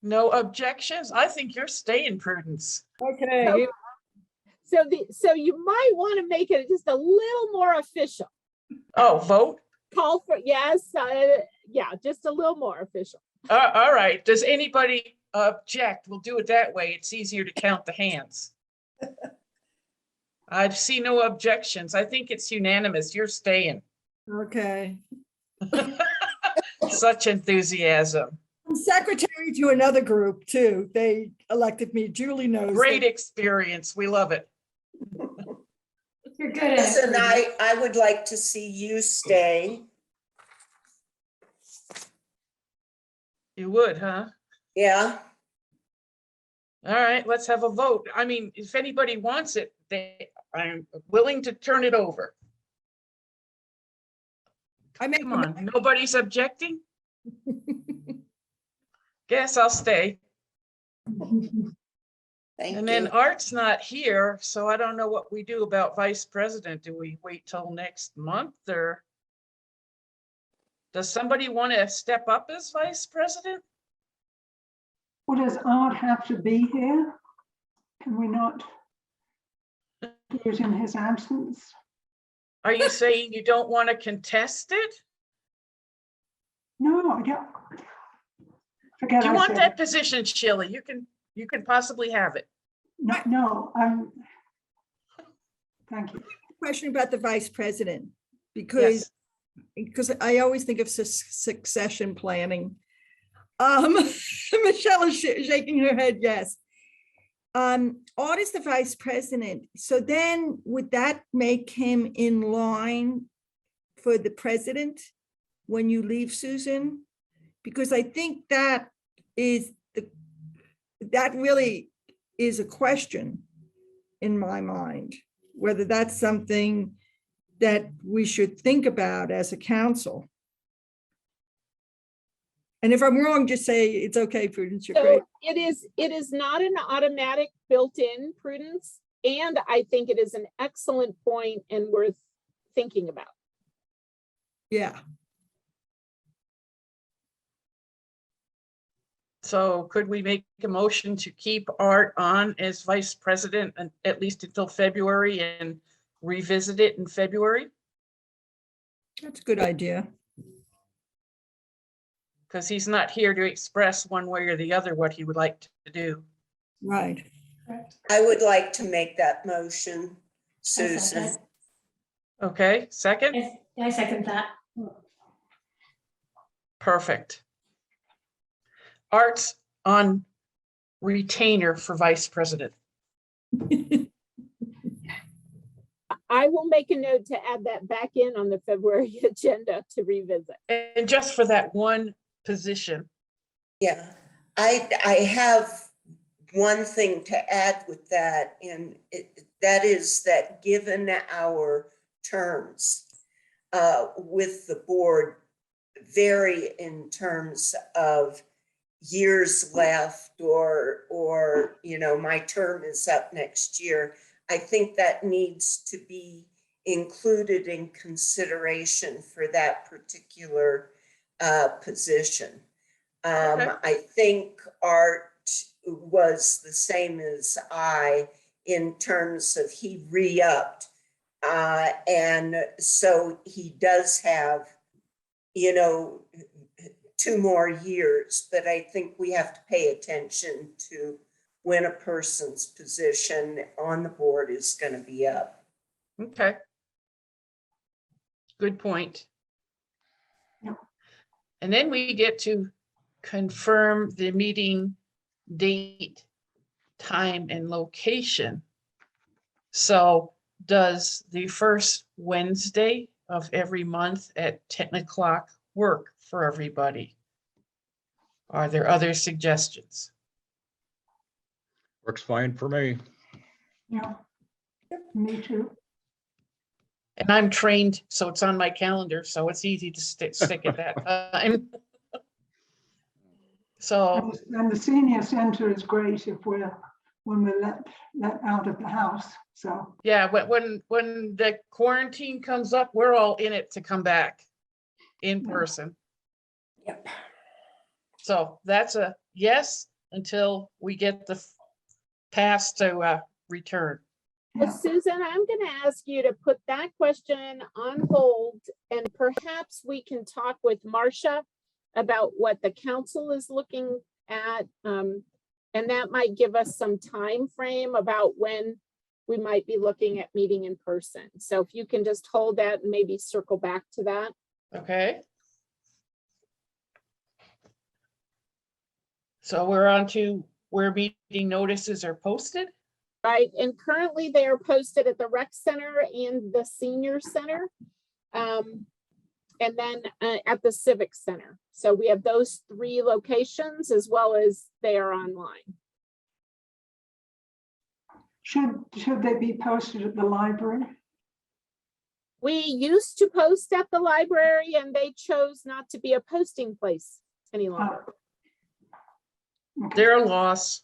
No objections? I think you're staying, Prudence. okay. So you might want to make it just a little more official. Oh, vote? Call for, yes, yeah, just a little more official. All right. Does anybody object? We'll do it that way. It's easier to count the hands. I see no objections. I think it's unanimous. You're staying. Okay. Such enthusiasm. I'm secretary to another group too. They elected me. Julie knows. Great that. experience. We love it. You're good at Listen, it. I would like to see you stay. You would, huh? Yeah, All right, let's have a vote. I mean, if anybody wants it, I'm willing to turn it over. I make Come on, nobody's objecting? Guess I'll stay. thank And then you. Art's not here, so I don't know what we do about vice president. Do we wait till next month or? Does somebody want to step up as vice president? Well, does Art have to be here? Can we not do it in his absence? Are you saying you don't want to contest it? No, I don't. Forget Do you I want said that it. position, Shelley? You can possibly have it. No, thank you. question about the vice president because Yes. I always think of succession planning. Michelle is shaking her head, yes. Art is the vice president. So then would that make him in line for the president when you leave, Susan? Because I think that really is a question in my mind, whether that's something that we should think about as a council. And if I'm wrong, just say it's okay, Prudence, you're great. So it is not an automatic built-in, Prudence, and I think it is an excellent point and worth thinking about. Yeah, So could we make a motion to keep Art on as vice president and at least until February and revisit it in February? that's a good idea. Because he's not here to express one way or the other what he would like to do. Right. I would like to make that motion, Susan. Okay, second? I second that. Perfect. Art's on retainer for vice president. I will make a note to add that back in on the February agenda to revisit. And just for that one position. Yeah, I have one thing to add with that, and that is that given our terms with the board vary in terms of years left or my term is up next year, I think that needs to be included in consideration for that particular position. Okay. I think Art was the same as I in terms of he re-upped. And so he does have, 2 more years, but I think we have to pay attention to when a person's position on the board is going to be up. Okay. Good point. Yeah. And then we get to confirm the meeting date, time, and location. So does the first Wednesday of every month at 10 o'clock work for everybody? Are there other suggestions? Works fine for me. Yeah, me too. And I'm trained, so it's on my calendar, so it's easy to stick at that time. So, And the senior center is great when we're let out of the house, so. yeah, when the quarantine comes up, we're all in it to come back in person. Yep. So that's a yes until we get the pass to return. Yeah. Susan, I'm going to ask you to put that question on hold, and perhaps we can talk with Marcia about what the council is looking at. And that might give us some time frame about when we might be looking at meeting in person. So if you can just hold that and maybe circle back to that. Okay. So we're on to where meeting notices are posted. Right, and currently they are posted at the rec center and the senior center. And then at the civic center. So we have those 3 locations as well as they are online. Should they be posted at the library? We used to post at the library and they chose not to be a posting place any longer. Okay. Their loss.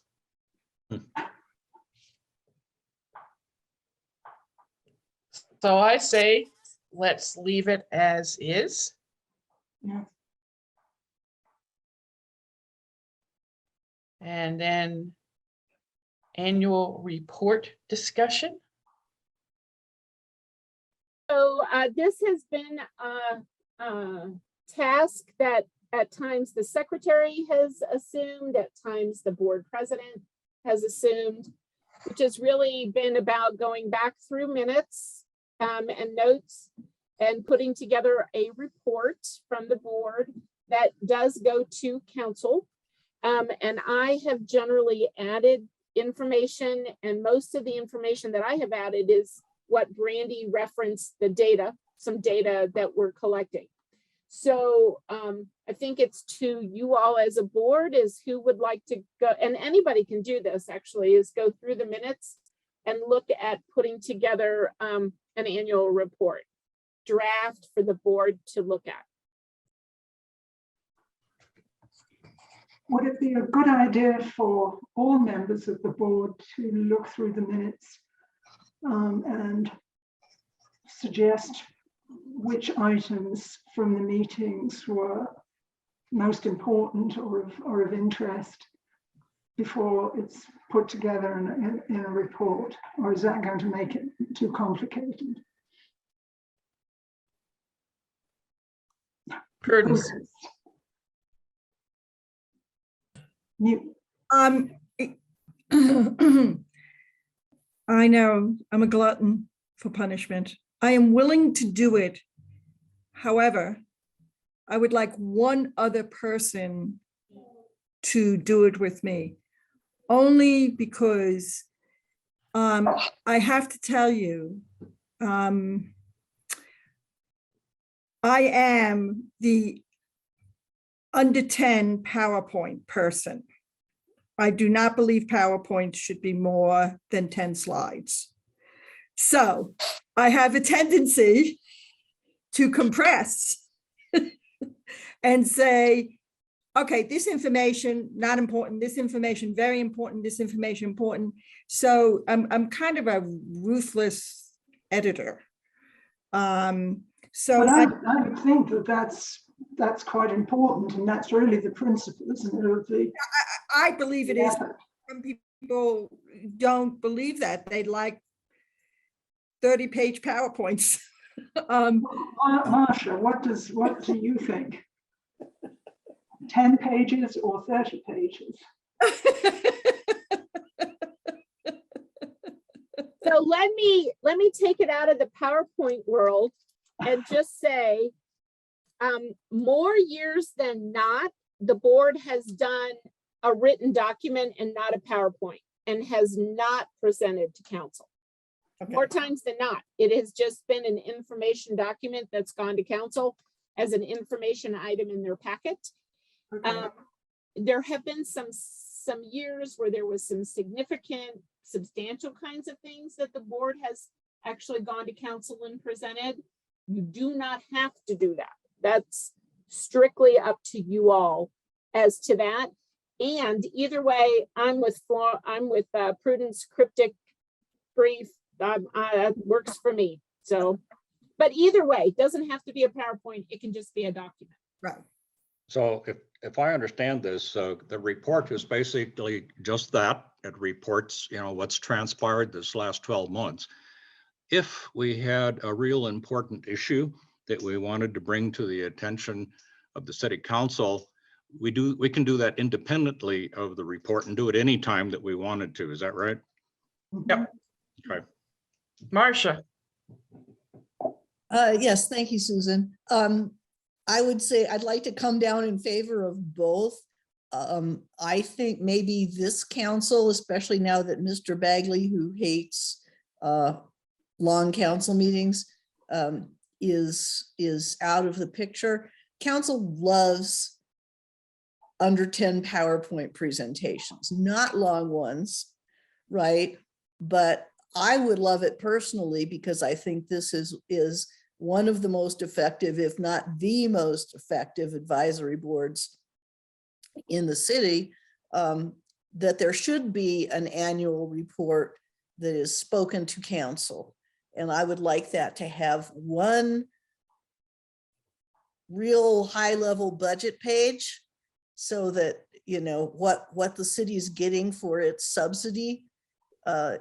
So I say, let's leave it as is. Yeah. And then annual report discussion. So this has been a task that at times the secretary has assumed, at times the board president has assumed, which has really been about going back through minutes and notes and putting together a report from the board that does go to council. And I have generally added information, and most of the information that I have added is what Brandy referenced, the data, some data that we're collecting. So I think it's to you all as a board is who would like to go, and anybody can do this actually, is go through the minutes and look at putting together an annual report draft for the board to look at. Would it be a good idea for all members of the board to look through the minutes and suggest which items from the meetings were most important or of interest before it's put together in a report? Or is that going to make it too complicated? Prudence. Mute. I know I'm a glutton for punishment. I am willing to do it. However, I would like one other person to do it with me, only because I have to tell you, I am the under 10 PowerPoint person. I do not believe PowerPoint should be more than 10 slides. So I have a tendency to compress and say, okay, this information, not important, this information, very important, this information, important. So I'm kind of a ruthless editor. So But I would think that's quite important, and that's really the principle, isn't it, of the I believe it is. effort. Some people don't believe that. They like 30-page PowerPoints. Marsha, what do you think? 10 pages or 30 pages? So let me take it out of the PowerPoint world and just say, more years than not, the board has done a written document and not a PowerPoint, and has not presented to council. Okay. More times than not, it has just been an information document that's gone to council as an information item in their packet. Okay. There have been some years where there was some significant, substantial kinds of things that the board has actually gone to council and presented. You do not have to do that. That's strictly up to you all as to that. And either way, I'm with Prudence cryptic brief. Works for me. So, but either way, it doesn't have to be a PowerPoint. It can just be a document. Right. So if I understand this, the report is basically just that. It reports, what's transpired this last 12 months. If we had a real important issue that we wanted to bring to the attention of the city council, we can do that independently of the report and do it anytime that we wanted to. Is that right? Yep. Okay. Marcia, Yes, thank you, Susan. I would say I'd like to come down in favor of both. I think maybe this council, especially now that Mr. Bagley, who hates long council meetings, is out of the picture. Council loves under 10 PowerPoint presentations, not long ones, right? But I would love it personally because I think this is one of the most effective, if not the most effective advisory boards in the city, that there should be an annual report that is spoken to council. And I would like that to have one real high level budget page so that, what the city is getting for its subsidy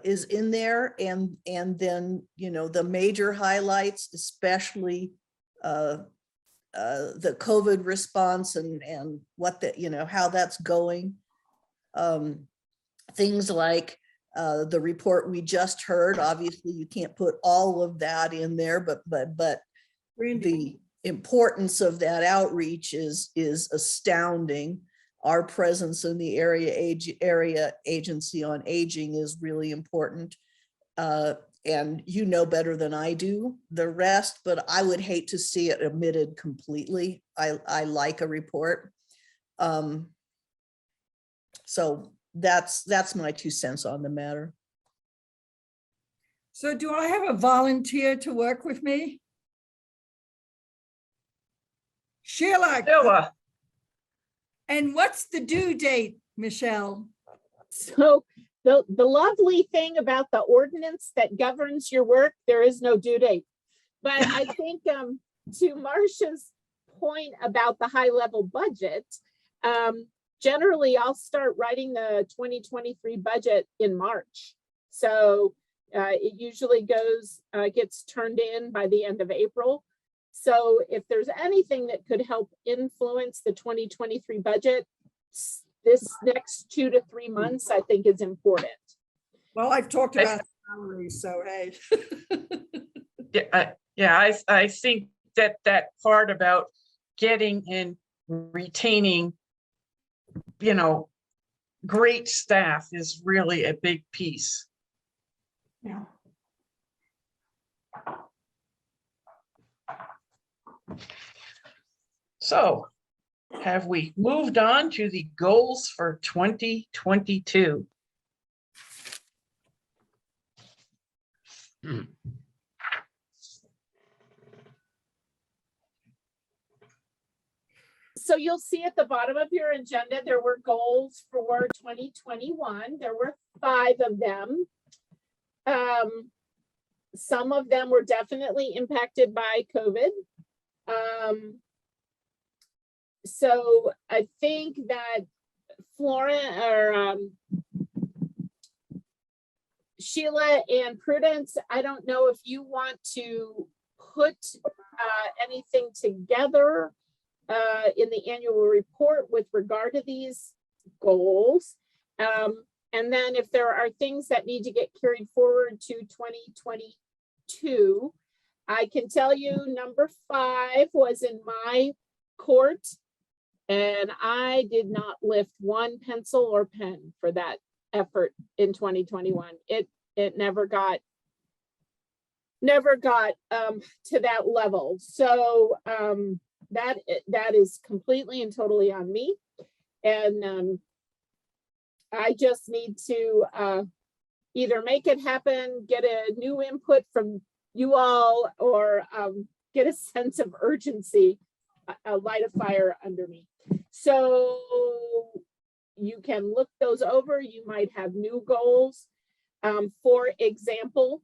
is in there, and then the major highlights, especially the COVID response and what how that's going. Things like the report we just heard. Obviously, you can't put all of that in there, but the importance of that outreach is astounding. Our presence in the area agency on aging is really important. And better than I do the rest, but I would hate to see it omitted completely. I like a report. So that's my 2 cents on the matter. So do I have a volunteer to work with me? Sheila. And what's the due date, Michelle? So the lovely thing about the ordinance that governs your work, there is no due date. But I think to Marcia's point about the high level budget, generally I'll start writing the 2023 budget in March. So it usually gets turned in by the end of April. So if there's anything that could help influence the 2023 budget, this next 2 to 3 months, I think is important. Well, I've talked about salaries, so hey. I think that part about getting and retaining, great staff is really a big piece. Yeah. So have we moved on to the goals for 2022? So you'll see at the bottom of your agenda, there were goals for 2021. There were 5 of them. Some of them were definitely impacted by COVID. So I think that Sheila and Prudence, I don't know if you want to put anything together in the annual report with regard to these goals. And then if there are things that need to get carried forward to 2022, I can tell you number 5 was in my court, and I did not lift one pencil or pen for that effort in 2021. It never got to that level. So that is completely and totally on me. And I just need to either make it happen, get a new input from you all, or get a sense of urgency, light a fire under me. So you can look those over. You might have new goals. For example,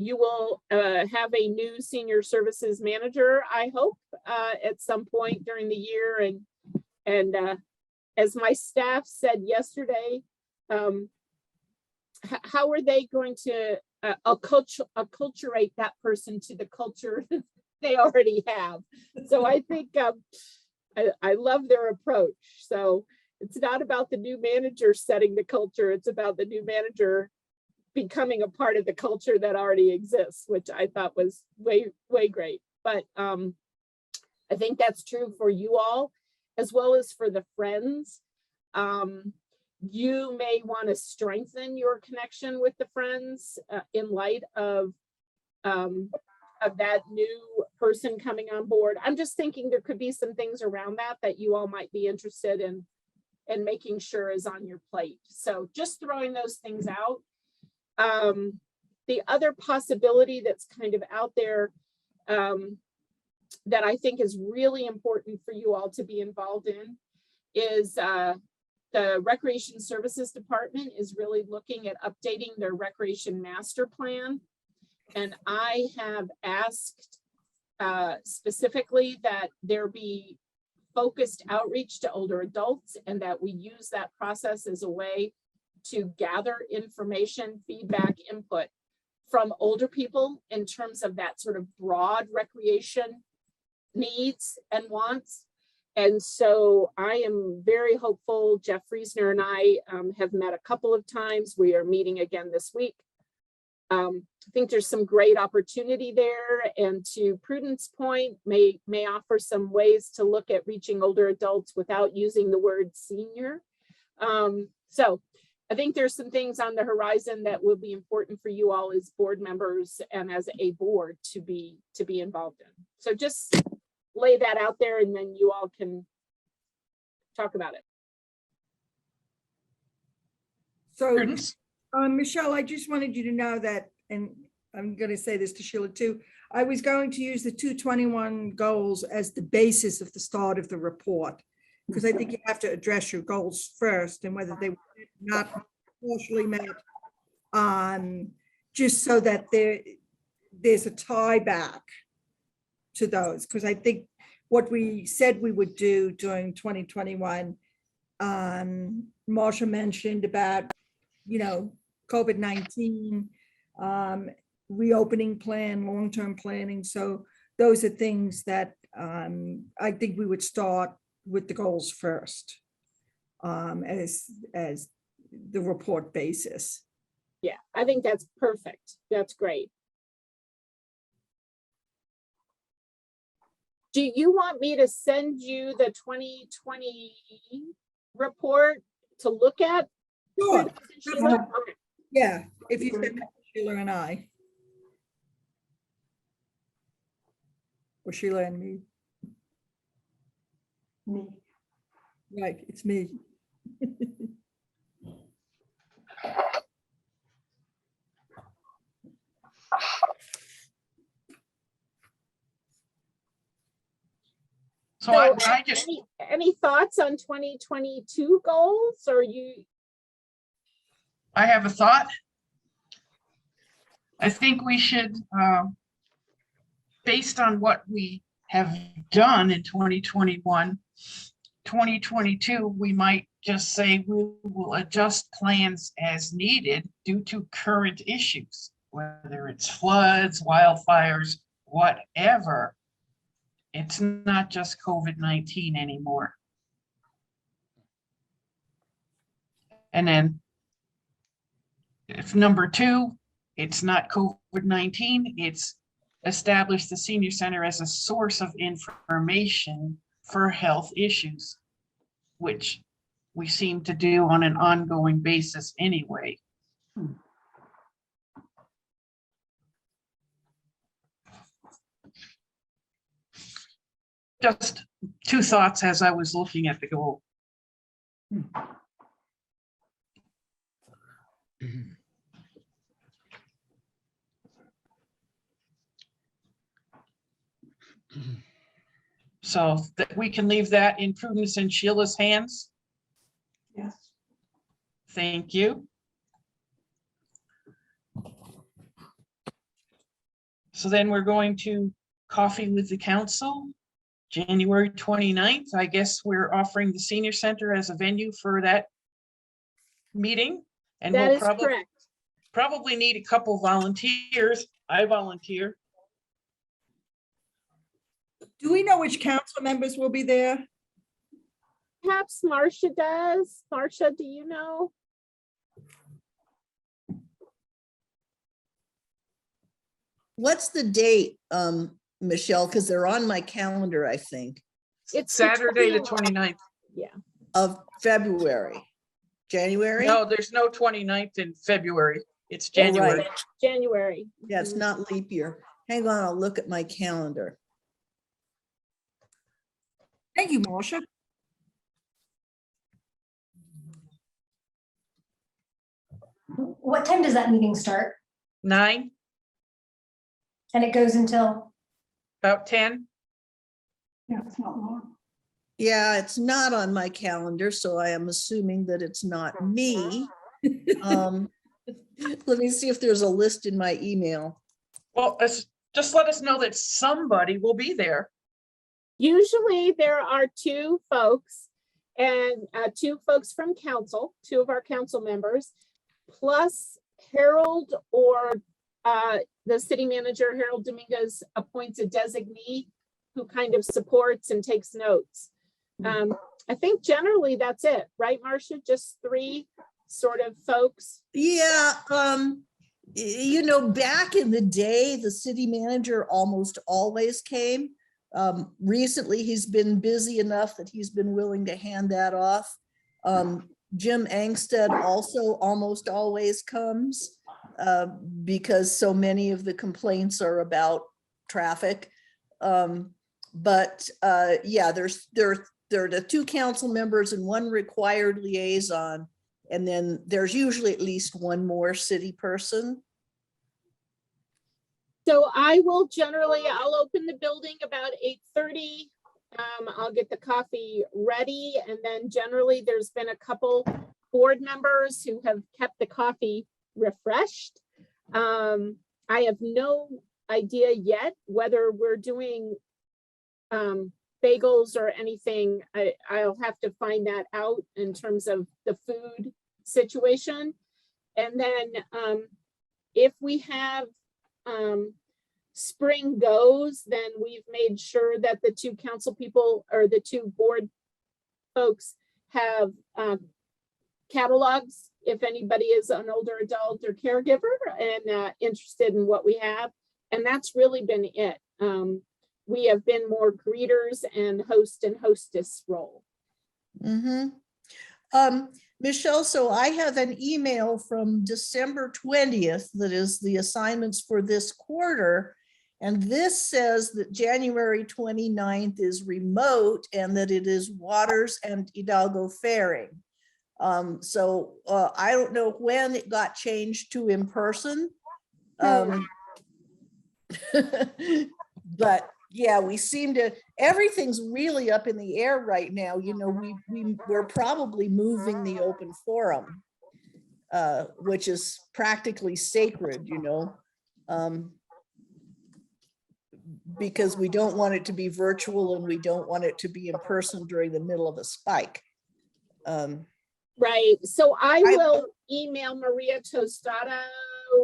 you will have a new senior services manager, I hope, at some point during the year. And as my staff said yesterday, how are they going to acculturate that person to the culture they already have? So I think I love their approach. So it's not about the new manager setting the culture. It's about the new manager becoming a part of the culture that already exists, which I thought was way great. But I think that's true for you all, as well as for the friends. You may want to strengthen your connection with the friends in light of that new person coming on board. I'm just thinking there could be some things around that you all might be interested in and making sure is on your plate. So just throwing those things out. The other possibility that's kind of out there that I think is really important for you all to be involved in is the Recreation Services Department is really looking at updating their recreation master plan. And I have asked specifically that there be focused outreach to older adults and that we use that process as a way to gather information, feedback, input from older people in terms of that sort of broad recreation needs and wants. And so I am very hopeful. Jeff Friesner and I have met a couple of times. We are meeting again this week. I think there's some great opportunity there, and to Prudence' point, may offer some ways to look at reaching older adults without using the word senior. So I think there's some things on the horizon that will be important for you all as board members and as a board to be involved in. So just lay that out there, and then you all can talk about it. So, Prudence? Michelle, I just wanted you to know that, and I'm going to say this to Sheila too, I was going to use the 221 goals as the basis of the start of the report, because I think you have to address your goals first and whether they were not partially met, just so that there's a tie back to those, because I think what we said we would do during 2021, Marsha mentioned about, COVID-19, reopening plan, long-term planning. So those are things that I think we would start with the goals first as the report basis. Yeah, I think that's perfect. That's great. Do you want me to send you the 2020 report to look at? Sure. Okay. Yeah, if you send Sheila and I. Or Sheila and me. Me. Right, it's me. So I just, any thoughts on 2022 goals, or I have a thought. I think we should, based on what we have done in 2021, 2022, we might just say we will adjust plans as needed due to current issues, whether it's floods, wildfires, whatever. It's not just COVID-19 anymore. And then if number two, it's not COVID-19, it's establish the senior center as a source of information for health issues, which we seem to do on an ongoing basis anyway. Just two thoughts as I was looking at the goal. So that we can leave that in Prudence and Sheila's hands. Yes. Thank you. So then we're going to coffee with the council, January 29th. I guess we're offering the senior center as a venue for that meeting. And That we'll is correct. probably need a couple volunteers. I volunteer. Do we know which council members will be there? Perhaps Marcia does. Marcia, do you know? What's the date, Michelle? Because they're on my calendar, I think, It's the Saturday, the 29th. 29th. of February, January? No, there's no 29th in February. It's Oh, right. January. January. Yeah, it's Mhm. not leap year. Hang on, I'll look at my calendar. Thank you, Marcia. What time does that meeting start? 9, And it goes until, about 10. Yeah, it's not long. Yeah, it's not on my calendar, so I am assuming that it's not me. Let me see if there's a list in my email. Well, just let us know that somebody will be there. Usually there are two folks and two folks from council, two of our council members, plus Harold or the city manager, Harold Dominguez, appoints a designee who kind of supports and takes notes. I think generally that's it, right, Marcia? Just three sort of folks. Yeah, you know, back in the day, the city manager almost always came. Recently, he's been busy enough that he's been willing to hand that off. Jim Angstead also almost always comes because so many of the complaints are about traffic. But yeah, there are the two council members and one required liaison. And then there's usually at least one more city person. So I will generally, I'll open the building about 8:30. I'll get the coffee ready, and then generally there's been a couple board members who have kept the coffee refreshed. I have no idea yet whether we're doing bagels or anything. I'll have to find that out in terms of the food situation. And then if we have spring goes, then we've made sure that the two council people or the two board folks have catalogs if anybody is an older adult or caregiver and interested in what we have. And that's really been it. We have been more greeters and host and hostess role. Michelle, so I have an email from December 20th that is the assignments for this quarter. And this says that January 29th is remote and that it is Waters and Hidalgo Ferry. So I don't know when it got changed to in person. But yeah, we seem to, everything's really up in the air right now. You know, we're probably moving the open forum, which is practically sacred, you know, because we don't want it to be virtual and we don't want it to be in person during the middle of a spike. Right. So I will email Maria Tostado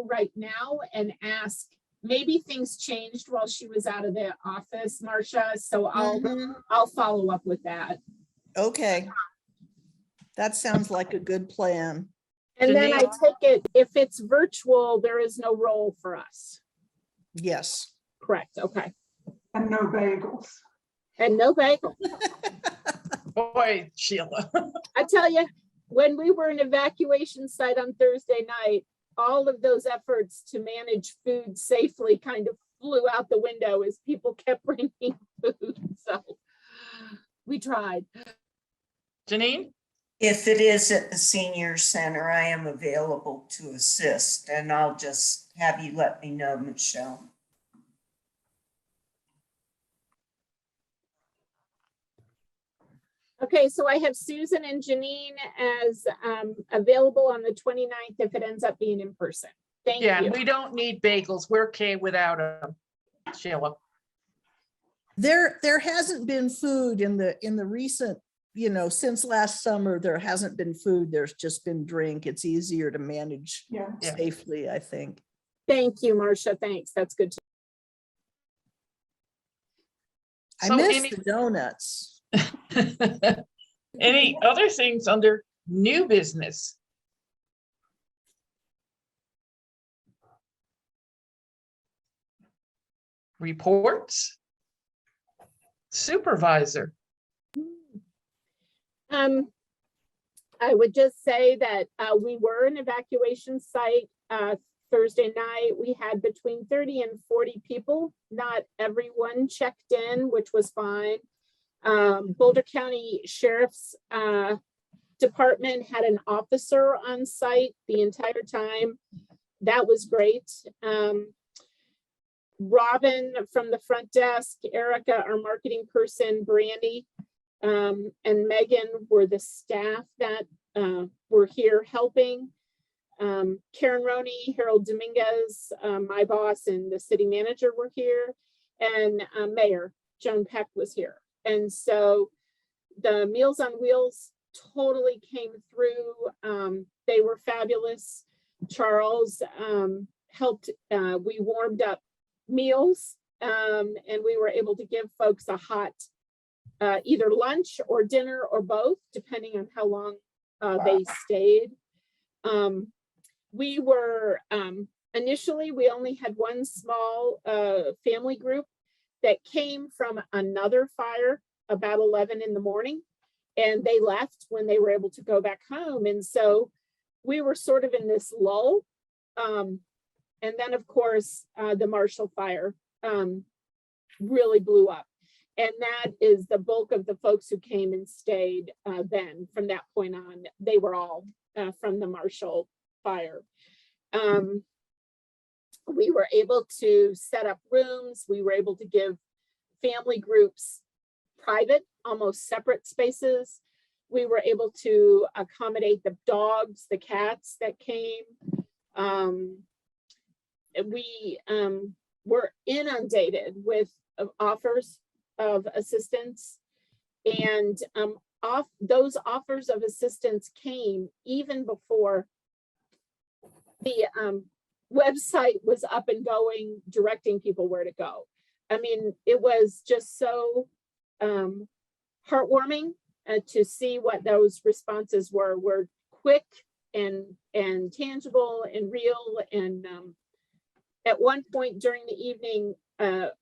right now and ask, maybe things changed while she was out of the office, Marcia. So I'll follow up with that. Okay. That sounds like a good plan. And then I take it, if it's virtual, there is no role for us. Yes. Correct. Okay. And no bagels. And no bagel. Boy, Sheila. I tell you, when we were in evacuation site on Thursday night, all of those efforts to manage food safely kind of flew out the window as people kept bringing food. So we tried. Janine? If it is at the senior center, I am available to assist, and I'll just have you let me know, Michelle. Okay, so I have Susan and Janine as available on the 29th if it ends up being in person. Thank Yeah, you. we don't need bagels. We're okay without them. Sheila. There hasn't been food in the recent, since last summer, there hasn't been food. There's just been drink. It's easier to manage Yeah. Yeah. safely, I think. Thank you, Marcia. Thanks. That's good. I So miss any- the donuts. Any other things under new business? Reports? Supervisor? I would just say that we were an evacuation site Thursday night. We had between 30 and 40 people. Not everyone checked in, which was fine. Boulder County Sheriff's Department had an officer on site the entire time. That was great. Robin from the front desk, Erica, our marketing person, Brandy, and Megan were the staff that were here helping. Karen Roney, Harold Dominguez, my boss, and the city manager were here, and Mayor Joan Peck was here. And so the Meals on Wheels totally came through. They were fabulous. Charles helped, we warmed up meals, and we were able to give folks a hot either lunch or dinner or both, depending on how long they stayed. We were initially, we only had one small family group that came from another fire about 11 in the morning, and they left when they were able to go back home. And so we were sort of in this lull. And then, of course, the Marshall fire really blew up. And that is the bulk of the folks who came and stayed then. From that point on, they were all from the Marshall fire. We were able to set up rooms. We were able to give family groups private, almost separate spaces. We were able to accommodate the dogs, the cats that came. We were inundated with offers of assistance, and those offers of assistance came even before the website was up and going, directing people where to go. I mean, it was just so heartwarming to see what those responses were quick and tangible and real. And at one point during the evening,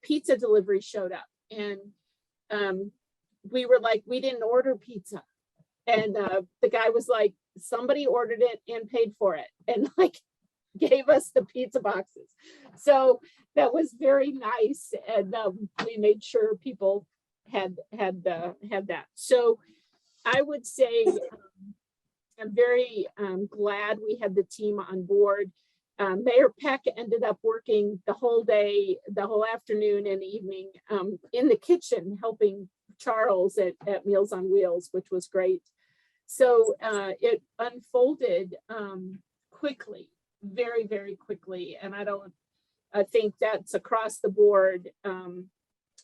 pizza delivery showed up, and we were like, we didn't order pizza. And the guy was like, somebody ordered it and paid for it, and like gave us the pizza boxes. So that was very nice, and we made sure people had that. So I would say I'm very glad we had the team on board. Mayor Peck ended up working the whole day, the whole afternoon and evening in the kitchen, helping Charles at Meals on Wheels, which was great. So it unfolded quickly, very, very quickly. And I think that's across the board.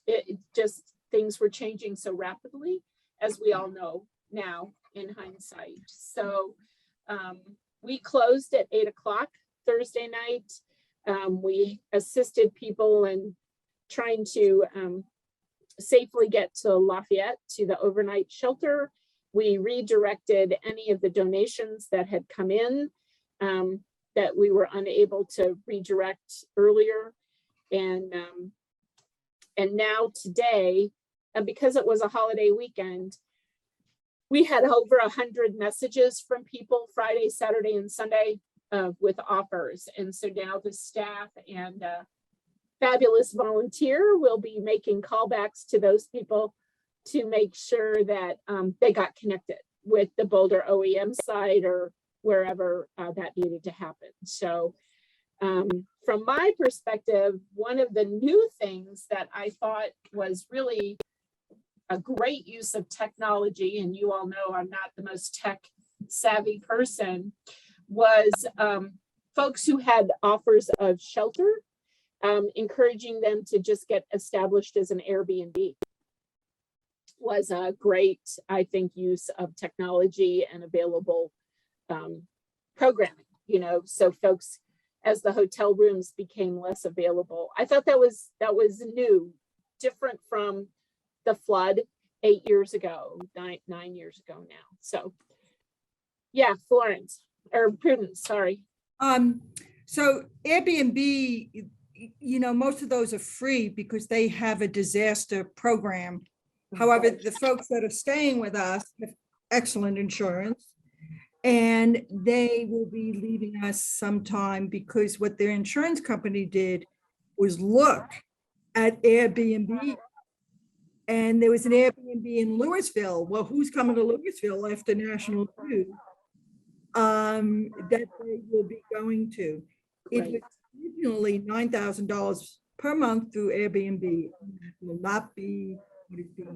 It just, things were changing so rapidly, as we all know now in hindsight. So we closed at 8 o'clock Thursday night. We assisted people in trying to safely get to Lafayette, to the overnight shelter. We redirected any of the donations that had come in that we were unable to redirect earlier. And now today, because it was a holiday weekend, we had over 100 messages from people Friday, Saturday, and Sunday with offers. And so now the staff and fabulous volunteer will be making callbacks to those people to make sure that they got connected with the Boulder OEM site or wherever that needed to happen. So from my perspective, one of the new things that I thought was really a great use of technology, and you all know I'm not the most tech savvy person, was folks who had offers of shelter encouraging them to just get established as an Airbnb was a great, I think, use of technology and available programming, you know, so folks, as the hotel rooms became less available. I thought that was new, different from the flood 8 years ago, 9 years ago now. So yeah, Florence, or Prudence, sorry. So Airbnb, you know, most of those are free because they have a disaster program. However, the folks that are staying with us have excellent insurance, and they will be leaving us sometime because what their insurance company did was look at Airbnb. And there was an Airbnb in Louisville. Well, who's coming to Louisville after National News? That they will be going to. It was originally $9,000 per month through Airbnb. It will not be, would it be?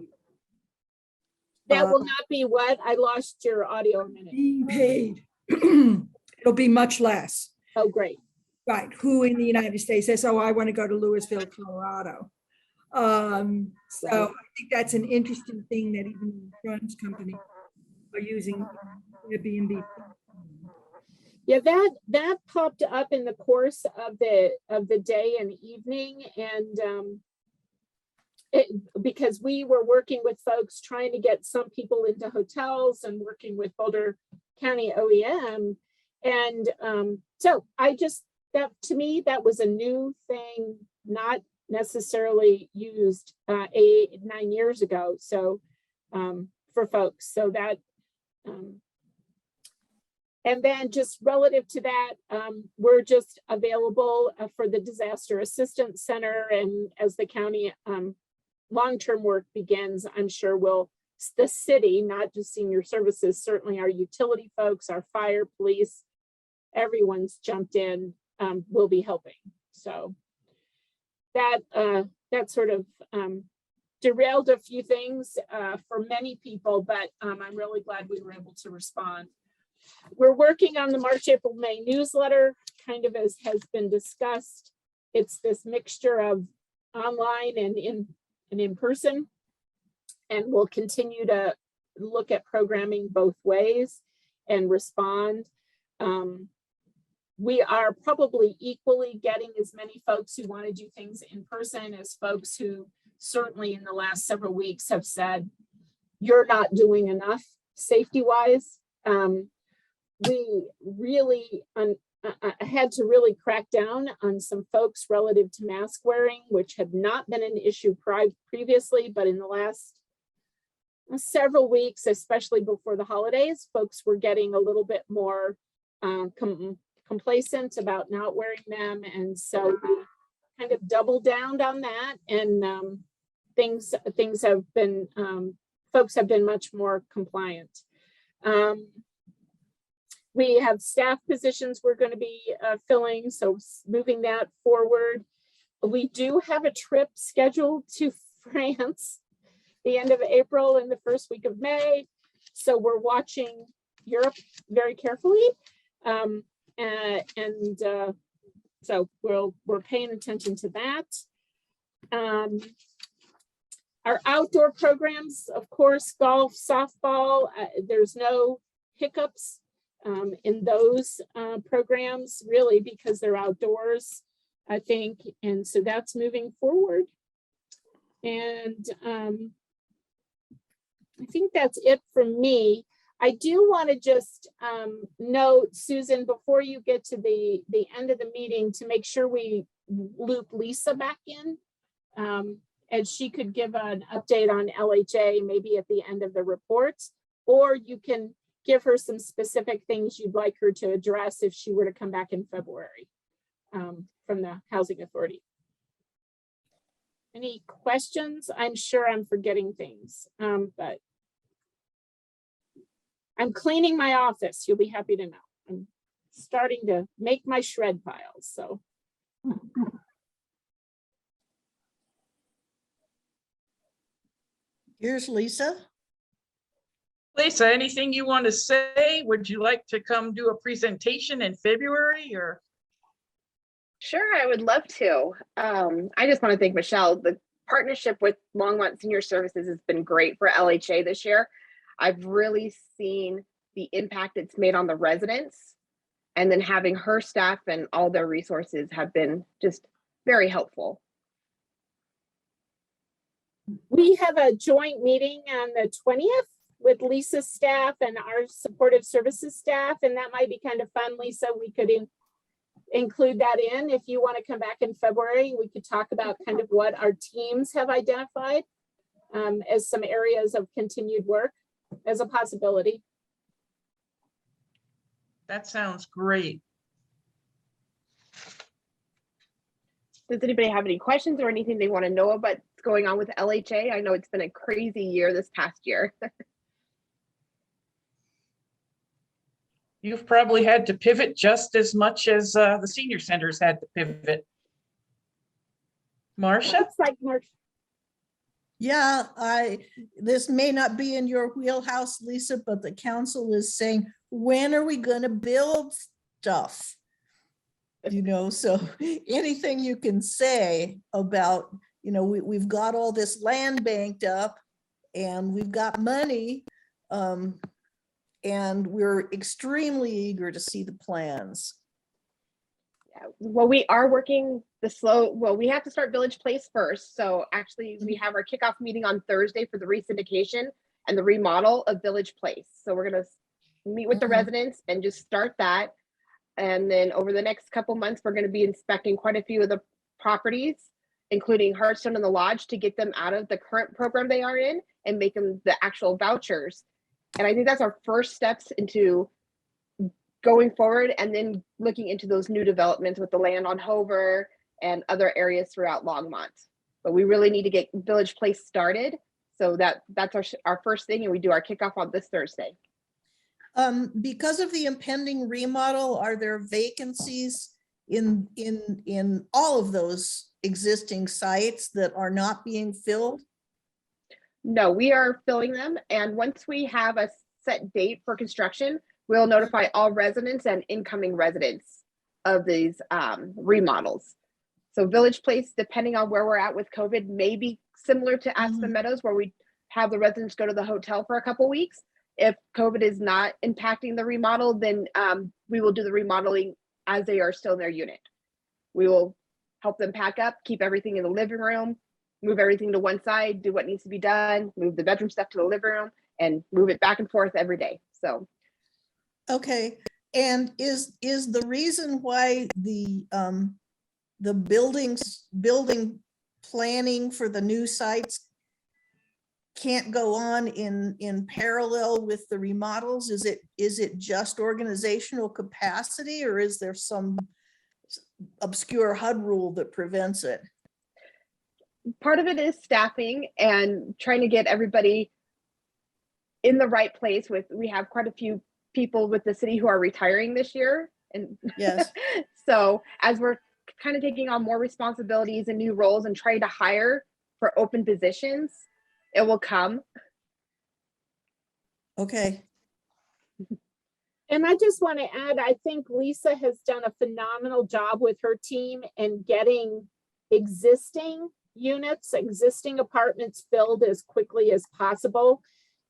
That will not be what? I lost your audio a minute. Being paid. It'll be much less. Oh, great. Right. Who in the United States says, oh, I want to go to Louisville, Colorado. So I think that's an interesting thing that even the insurance company are using Airbnb. Yeah, that popped up in the course of the day and evening, and because we were working with folks trying to get some people into hotels and working with Boulder County OEM, and so that to me that was a new thing, not necessarily used 8, 9 years ago. So for folks, so that. And then just relative to that, we're just available for the Disaster Assistance Center. And as the county long-term work begins, I'm sure the city, not just senior services, certainly our utility folks, our fire, police, everyone's jumped in, will be helping. So that sort of derailed a few things for many people, but I'm really glad we were able to respond. We're working on the March, April, May newsletter, kind of as has been discussed. It's this mixture of online and in person, and we'll continue to look at programming both ways and respond. We are probably equally getting as many folks who want to do things in person as folks who certainly in the last several weeks have said, you're not doing enough safety-wise. We really had to really crack down on some folks relative to mask wearing, which had not been an issue previously, but in the last several weeks, especially before the holidays, folks were getting a little bit more complacent about not wearing them. And so we kind of doubled down on that, and things have been, folks have been much more compliant. We have staff positions we're going to be filling, so moving that forward. We do have a trip scheduled to France the end of April and the first week of May. So we're watching Europe very carefully. So we're paying attention to that. Our outdoor programs, of course, golf, softball, there's no hiccups in those programs, really, because they're outdoors, I think. And so that's moving forward. And I think that's it from me. I do want to just note, Susan, before you get to the end of the meeting, to make sure we loop Lisa back in, and she could give an update on LHA maybe at the end of the reports, or you can give her some specific things you'd like her to address if she were to come back in February from the Housing Authority. Any questions? I'm sure I'm forgetting things, but I'm cleaning my office. You'll be happy to know. I'm starting to make my shred piles, so. Here's Lisa. Lisa, anything you want to say? Would you like to come do a presentation in February or? Sure, I would love to. I just want to thank Michelle. The partnership with Longmont Senior Services has been great for LHA this year. I've really seen the impact it's made on the residents, and then having her staff and all their resources have been just very helpful. We have a joint meeting on the 20th with Lisa's staff and our supportive services staff, and that might be kind of fun, Lisa. We could include that in. If you want to come back in February, we could talk about kind of what our teams have identified as some areas of continued work as a possibility. That sounds great. Does anybody have any questions or anything they want to know about what's going on with LHA? I know it's been a crazy year this past year. You've probably had to pivot just as much as the senior centers had to pivot. Marcia? Looks like Marcia. Yeah, this may not be in your wheelhouse, Lisa, but the council is saying, when are we gonna build stuff? You know, so anything you can say about, you know, we've got all this land banked up and we've got money, and we're extremely eager to see the plans. Yeah, well, we are working we have to start Village Place first. So actually we have our kickoff meeting on Thursday for the re-syndication and the remodel of Village Place. So we're gonna meet with the residents and just start that. And then over the next couple months, we're gonna be inspecting quite a few of the properties, including Hearthstone and the Lodge, to get them out of the current program they are in and make them the actual vouchers. And I think that's our first steps into going forward, and then looking into those new developments with the land on Hover and other areas throughout Longmont. But we really need to get Village Place started. So that's our first thing, and we do our kickoff on this Thursday. Because of the impending remodel, are there vacancies in all of those existing sites that are not being filled? No, we are filling them. And once we have a set date for construction, we'll notify all residents and incoming residents of these remodels. So Village Place, depending on where we're at with COVID, may be similar to Aspen Meadows, where we have the residents go to the hotel for a couple weeks. If COVID is not impacting the remodel, then we will do the remodeling as they are still in their unit. We will help them pack up, keep everything in the living room, move everything to one side, do what needs to be done, move the bedroom stuff to the living room, and move it back and forth every day. So. Okay, and is the reason why the building planning for the new sites can't go on in parallel with the remodels? Is it just organizational capacity, or is there some obscure HUD rule that prevents it? Part of it is staffing and trying to get everybody in the right place. We have quite a few people with the city who are retiring this year, and yes. So as we're kind of taking on more responsibilities and new roles and trying to hire for open positions, it will come. Okay. And I just want to add, I think Lisa has done a phenomenal job with her team in getting existing units, existing apartments filled as quickly as possible.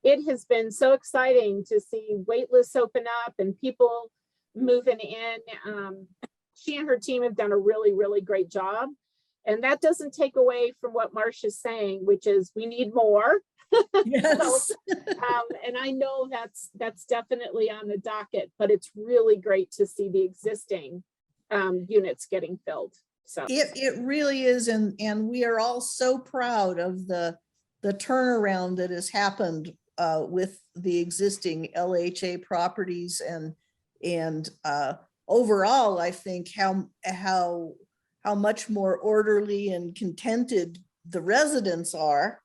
It has been so exciting to see wait lists open up and people moving in. She and her team have done a really, really great job. And that doesn't take away from what Marcia's saying, which is we need more. Yes. And I know that's definitely on the docket, but it's really great to see the existing units getting filled. So it really is, and we are all so proud of the turnaround that has happened with the existing LHA properties, and overall, I think how much more orderly and contented the residents are.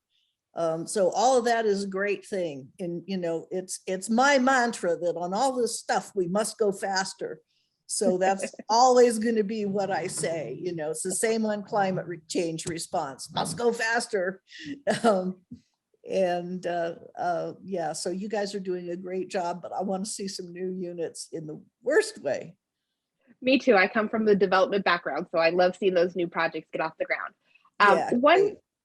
So all of that is a great thing. And, you know, it's my mantra that on all this stuff, we must go faster. So that's always going to be what I say. You know, it's the same on climate change response, must go faster. Yeah, so you guys are doing a great job, but I want to see some new units in the worst way. Me too. I come from the development background, so I love seeing those new projects get off the ground. Yeah,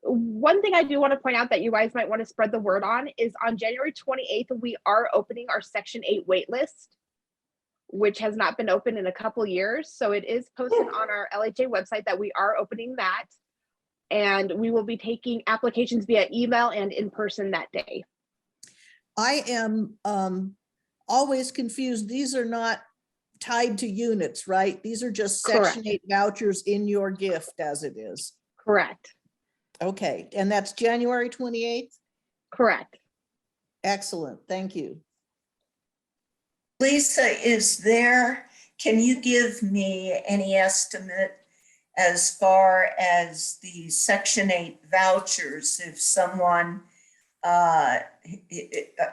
One thing I do want to point out that you guys might want to spread the word on is on January 28th, we are opening our Section 8 wait list, which has not been open in a couple years. So it is posted on our LHA website that we are opening that. And we will be taking applications via email and in person that day. I am always confused. These are not tied to units, right? These are just Correct. Section 8 vouchers in your gift as it is. Correct. Okay, and that's January 28th? Correct. Excellent, thank you. Lisa, can you give me any estimate as far as the Section 8 vouchers, if someone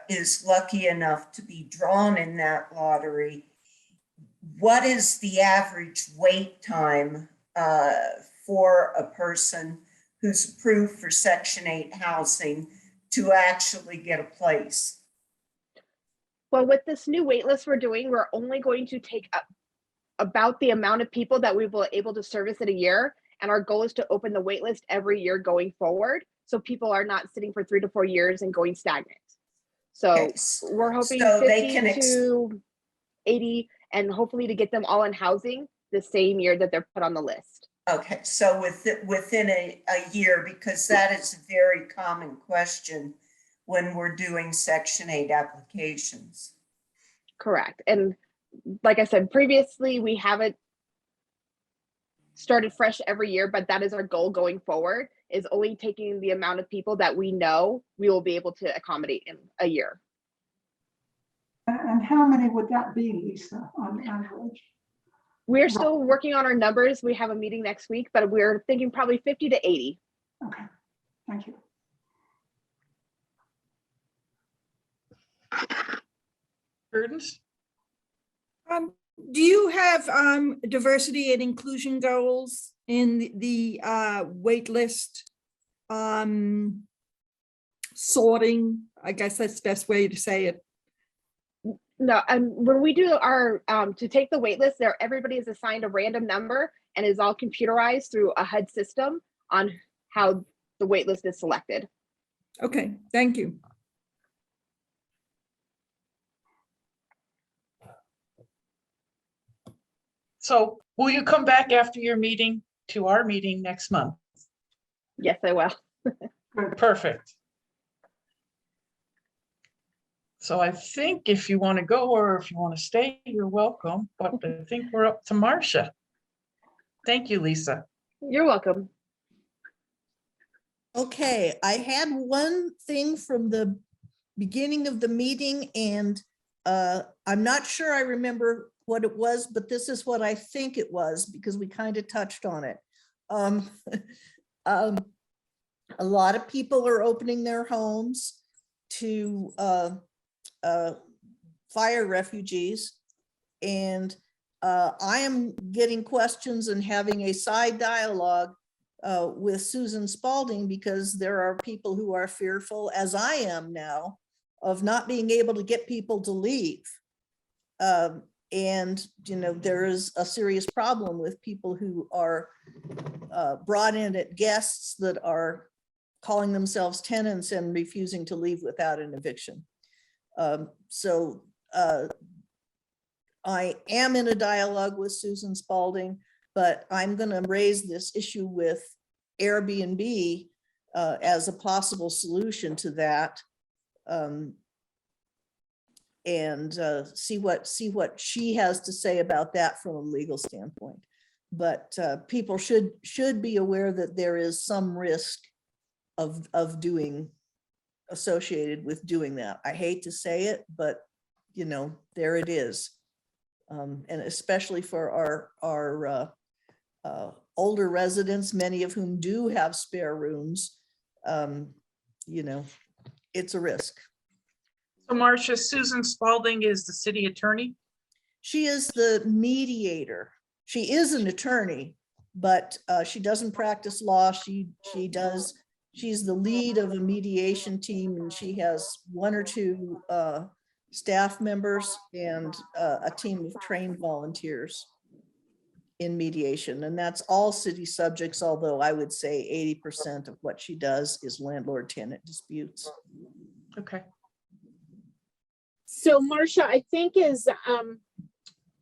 is lucky enough to be drawn in that lottery? What is the average wait time for a person who's approved for Section 8 housing to actually get a place? Well, with this new wait list we're doing, we're only going to take up about the amount of people that we will able to service in a year. And our goal is to open the wait list every year going forward. So people are not sitting for 3 to 4 years and going stagnant. So Okay, we're hoping so they 50 can to 80 and hopefully to get them all in housing the same year that they're put on the list. Okay, so within a year, because that is a very common question when we're doing Section 8 applications. Correct. And like I said previously, we haven't started fresh every year, but that is our goal going forward, is only taking the amount of people that we know we will be able to accommodate in a year. And how many would that be, Lisa, on average? We're still working on our numbers. We have a meeting next week, but we're thinking probably 50 to 80. Okay, thank you. Prudence? Do you have diversity and inclusion goals in the wait list? Sorting, I guess that's the best way to say it. No, and when we do our to take the wait list, everybody is assigned a random number and is all computerized through a HUD system on how the wait list is selected. Okay, thank you. So will you come back after your meeting to our meeting next month? Yes, I will. Perfect. So I think if you want to go or if you want to stay, you're welcome, but I think we're up to Marcia. Thank you, Lisa. You're welcome. Okay, I had one thing from the beginning of the meeting and I'm not sure I remember what it was, but this is what I think it was because we kind of touched on it. A lot of people are opening their homes to fire refugees. And I am getting questions and having a side dialogue with Susan Spalding because there are people who are fearful, as I am now, of not being able to get people to leave. And, you know, there is a serious problem with people who are brought in as guests that are calling themselves tenants and refusing to leave without an eviction. So I am in a dialogue with Susan Spalding, but I'm going to raise this issue with Airbnb as a possible solution to that. And see what she has to say about that from a legal standpoint. But people should be aware that there is some risk of doing associated with doing that. I hate to say it, but you know, there it is. And especially for our older residents, many of whom do have spare rooms, you know, it's a risk. So Marcia, Susan Spalding is the city attorney? She is the mediator. She is an attorney, but she doesn't practice law. She's the lead of a mediation team, and she has 1 or 2 staff members and a team of trained volunteers. in mediation, and that's all city subjects, although I would say 80% of what she does is landlord-tenant disputes. Okay. So Marcia, I think is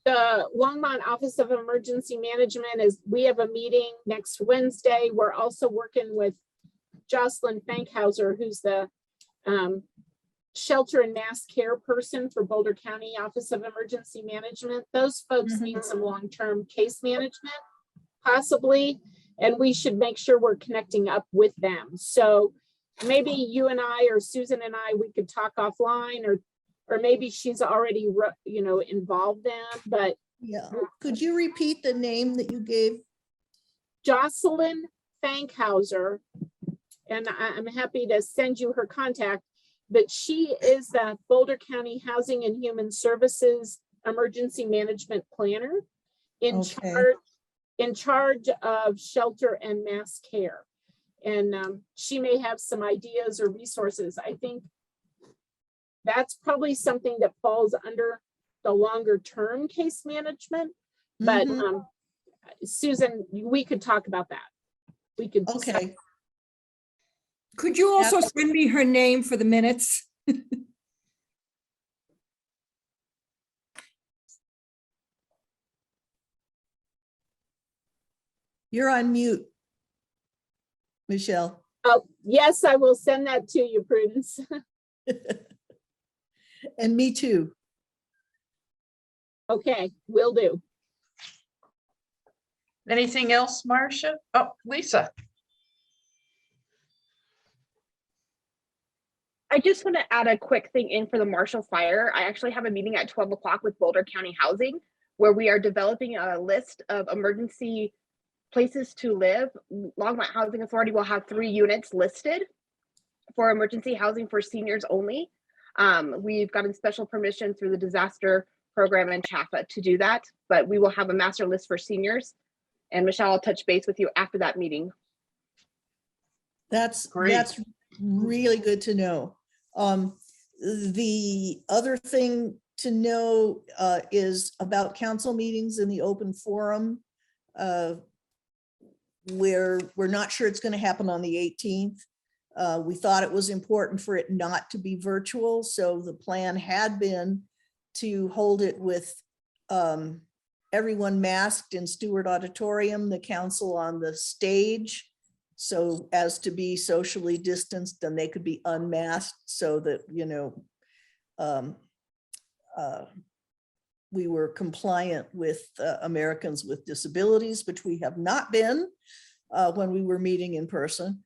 the Longmont Office of Emergency Management is, we have a meeting next Wednesday. We're also working with Jocelyn Fankhauser, who's the shelter and mass care person for Boulder County Office of Emergency Management. Those folks need some long-term case management, possibly, and we should make sure we're connecting up with them. So maybe you and I, or Susan and I, we could talk offline, or maybe she's already, you know, involved in, but Yeah, could you repeat the name that you gave? Jocelyn Fankhauser, and I'm happy to send you her contact, but she is the Boulder County Housing and Human Services Emergency Management Planner in charge of shelter and mass care. And she may have some ideas or resources. I think that's probably something that falls under the longer term case management, but Susan, we could talk about that. We could. Okay. Could you also send me her name for the minutes? You're on mute, Michelle. Oh, yes, I will send that to you, Prudence. And me too. Okay, will do. Anything else, Marcia? Oh, Lisa. I just want to add a quick thing in for the Marshall Fire. I actually have a meeting at 12 o'clock with Boulder County Housing, where we are developing a list of emergency places to live. Longmont Housing Authority will have 3 units listed for emergency housing for seniors only. We've gotten special permission through the disaster program and CHAFA to do that, but we will have a master list for seniors. And Michelle, I'll touch base with you after that meeting. That's Great. That's really good to know. The other thing to know is about council meetings in the open forum, where we're not sure it's going to happen on the 18th. We thought it was important for it not to be virtual, so the plan had been to hold it with everyone masked in Stewart Auditorium, the council on the stage, so as to be socially distanced, and they could be unmasked so that, you know, we were compliant with Americans with Disabilities, which we have not been when we were meeting in person.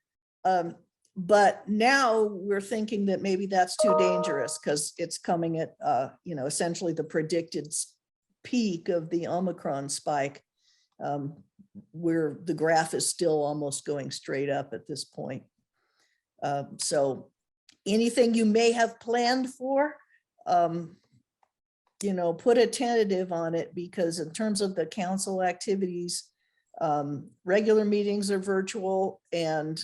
But now we're thinking that maybe that's too dangerous because it's coming at, you know, essentially the predicted peak of the Omicron spike, where the graph is still almost going straight up at this point. So anything you may have planned for, you know, put a tentative on it, because in terms of the council activities, regular meetings are virtual, and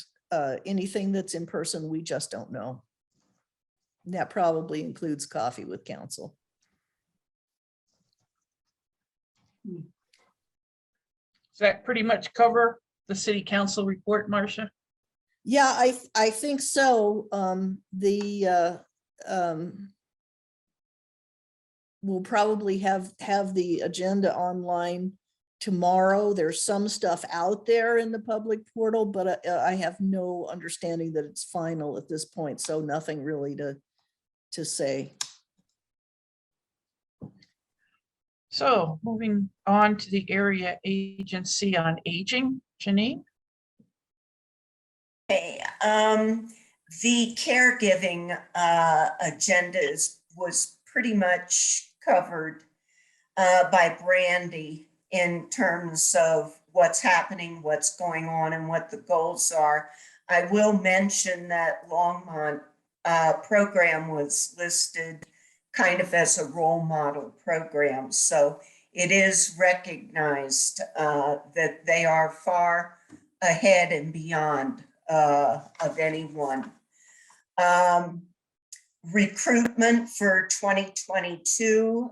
anything that's in person, we just don't know. And that probably includes coffee with council. Does that pretty much cover the city council report, Marcia? Yeah, I think so. We'll probably have the agenda online tomorrow. There's some stuff out there in the public portal, but I have no understanding that it's final at this point, so nothing really to say. So moving on to the Area Agency on Aging, Janine. Okay, the caregiving agenda was pretty much covered by Brandy in terms of what's happening, what's going on, and what the goals are. I will mention that Longmont program was listed kind of as a role model program. So it is recognized that they are far ahead and beyond of anyone. Recruitment for 2022,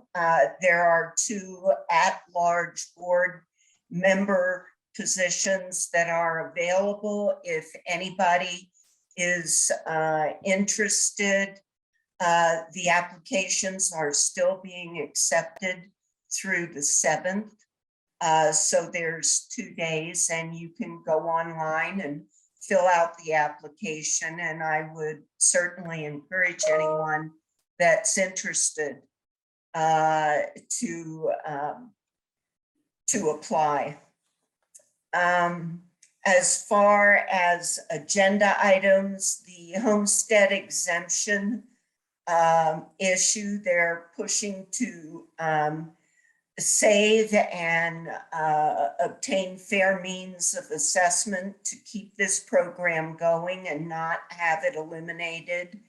there are 2 at-large board member positions that are available. If anybody is interested, the applications are still being accepted through the 7th. So there's 2 days and you can go online and fill out the application. And I would certainly encourage anyone that's interested to apply. As far as agenda items, the homestead exemption issue, they're pushing to save and obtain fair means of assessment to keep this program going and not have it eliminated.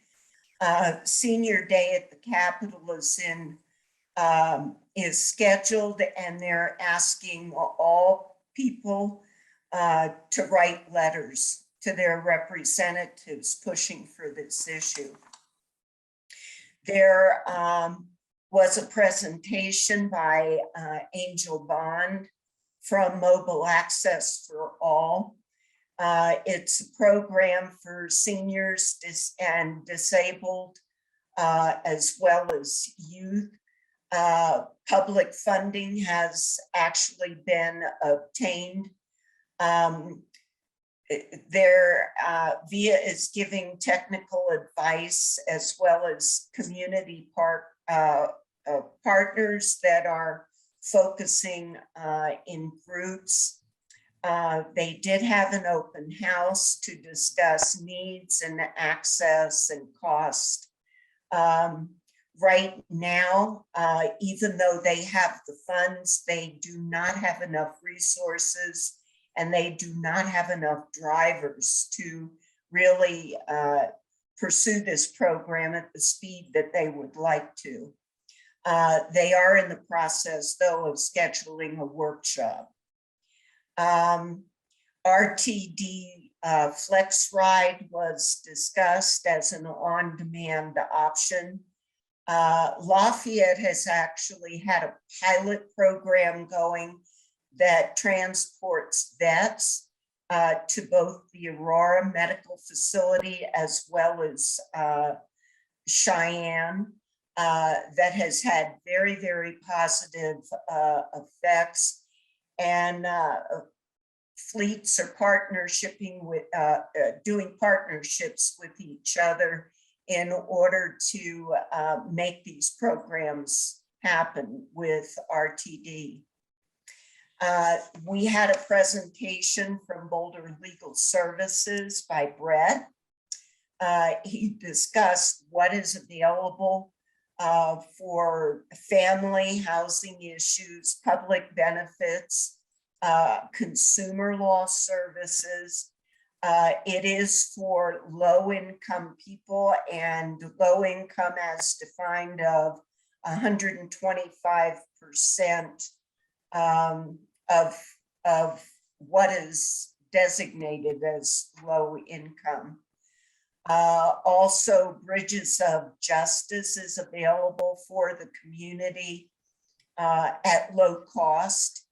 Senior Day at the Capitol is scheduled, and they're asking all people to write letters to their representatives pushing for this issue. There was a presentation by Angel Bond from Mobile Access for All. It's a program for seniors and disabled, as well as youth. Public funding has actually been obtained. VIA is giving technical advice as well as community partners that are focusing in groups. They did have an open house to discuss needs and access and cost. Right now, even though they have the funds, they do not have enough resources and they do not have enough drivers to really pursue this program at the speed that they would like to. They are in the process, though, of scheduling a workshop. RTD Flex Ride was discussed as an on-demand option. Lafayette has actually had a pilot program going that transports vets to both the Aurora Medical Facility as well as Cheyenne. That has had very, very positive effects, and fleets are doing partnerships with each other in order to make these programs happen with RTD. We had a presentation from Boulder Legal Services by Brett. He discussed what is available for family housing issues, public benefits, consumer law services. It is for low-income people, and low income as defined of 125% of what is designated as low income. Also, Bridges of Justice is available for the community at low cost.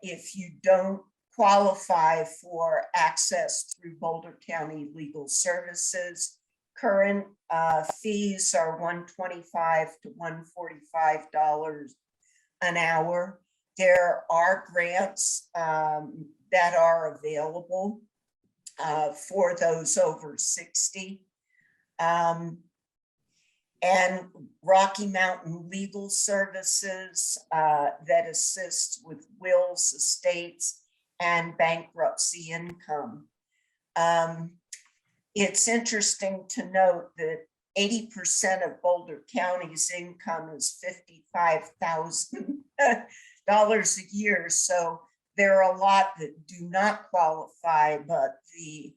If you don't qualify for access through Boulder County Legal Services, current fees are $125 to $145 an hour. There are grants that are available for those over 60. And Rocky Mountain Legal Services that assists with wills, estates, and bankruptcy income. It's interesting to note that 80% of Boulder County's income is $55,000 a year. So there are a lot that do not qualify, but the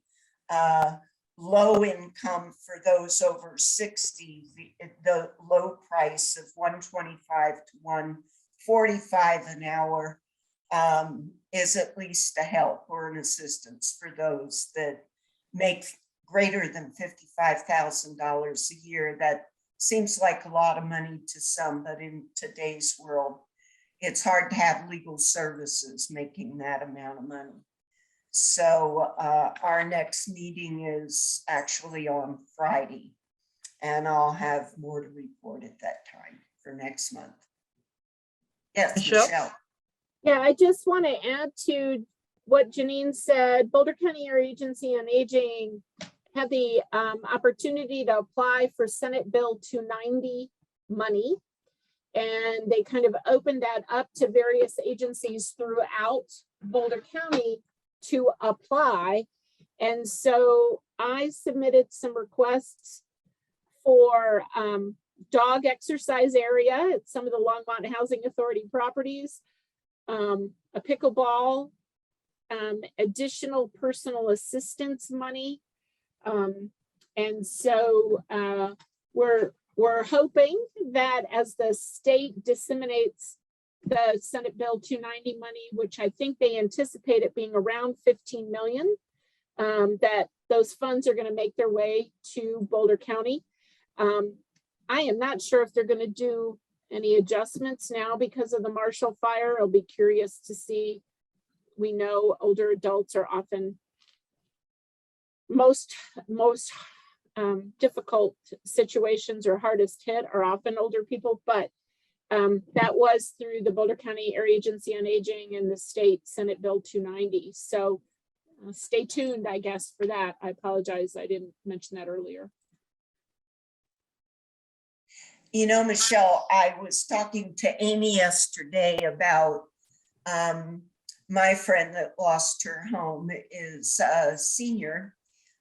low income for those over 60, the low price of $125 to $145 an hour is at least a help or an assistance for those that make greater than $55,000 a year. That seems like a lot of money to some, but in today's world, it's hard to have legal services making that amount of money. So our next meeting is actually on Friday, and I'll have more to report at that time for next month. Yes, Michelle? Michelle. Yeah, I just want to add to what Janine said. Boulder County Area Agency on Aging had the opportunity to apply for Senate Bill 290 money. And they kind of opened that up to various agencies throughout Boulder County to apply. And so I submitted some requests for dog exercise area at some of the Longmont Housing Authority properties, a pickleball, additional personal assistance money. And so we're hoping that as the state disseminates the Senate Bill 290 money, which I think they anticipate it being around 15 million, that those funds are going to make their way to Boulder County. I am not sure if they're going to do any adjustments now because of the Marshall Fire. I'll be curious to see. We know older adults are often most difficult situations or hardest hit are often older people, but that was through the Boulder County Area Agency on Aging and the state Senate Bill 290. So stay tuned, I guess, for that. I apologize, I didn't mention that earlier. You know, Michelle, I was talking to Amy yesterday about my friend that lost her home is a senior,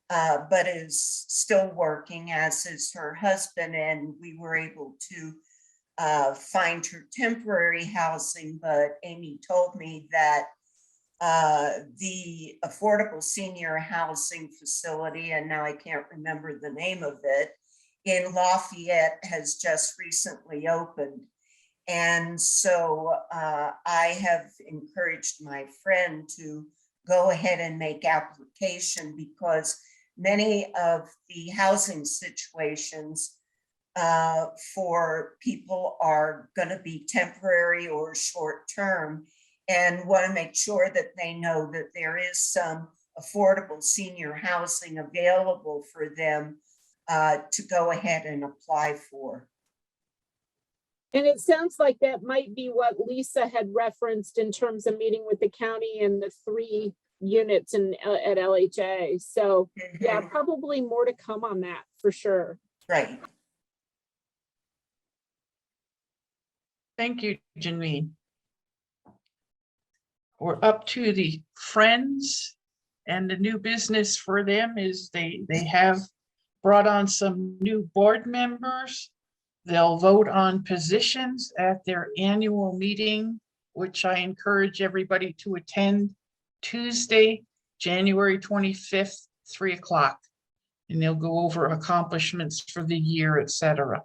but is still working, as is her husband. And we were able to find her temporary housing, but Amy told me that the affordable senior housing facility, and now I can't remember the name of it, in Lafayette has just recently opened. And so I have encouraged my friend to go ahead and make application, because many of the housing situations for people are going to be temporary or short term, and want to make sure that they know that there is some affordable senior housing available for them to go ahead and apply for. And it sounds like that might be what Lisa had referenced in terms of meeting with the county and the 3 units at LHA. So yeah, probably more to come on that for sure. Right. Thank you, Janine. We're up to the Friends, and the new business for them is they have brought on some new board members. They'll vote on positions at their annual meeting, which I encourage everybody to attend Tuesday, January 25th, 3 o'clock. And they'll go over accomplishments for the year, etc.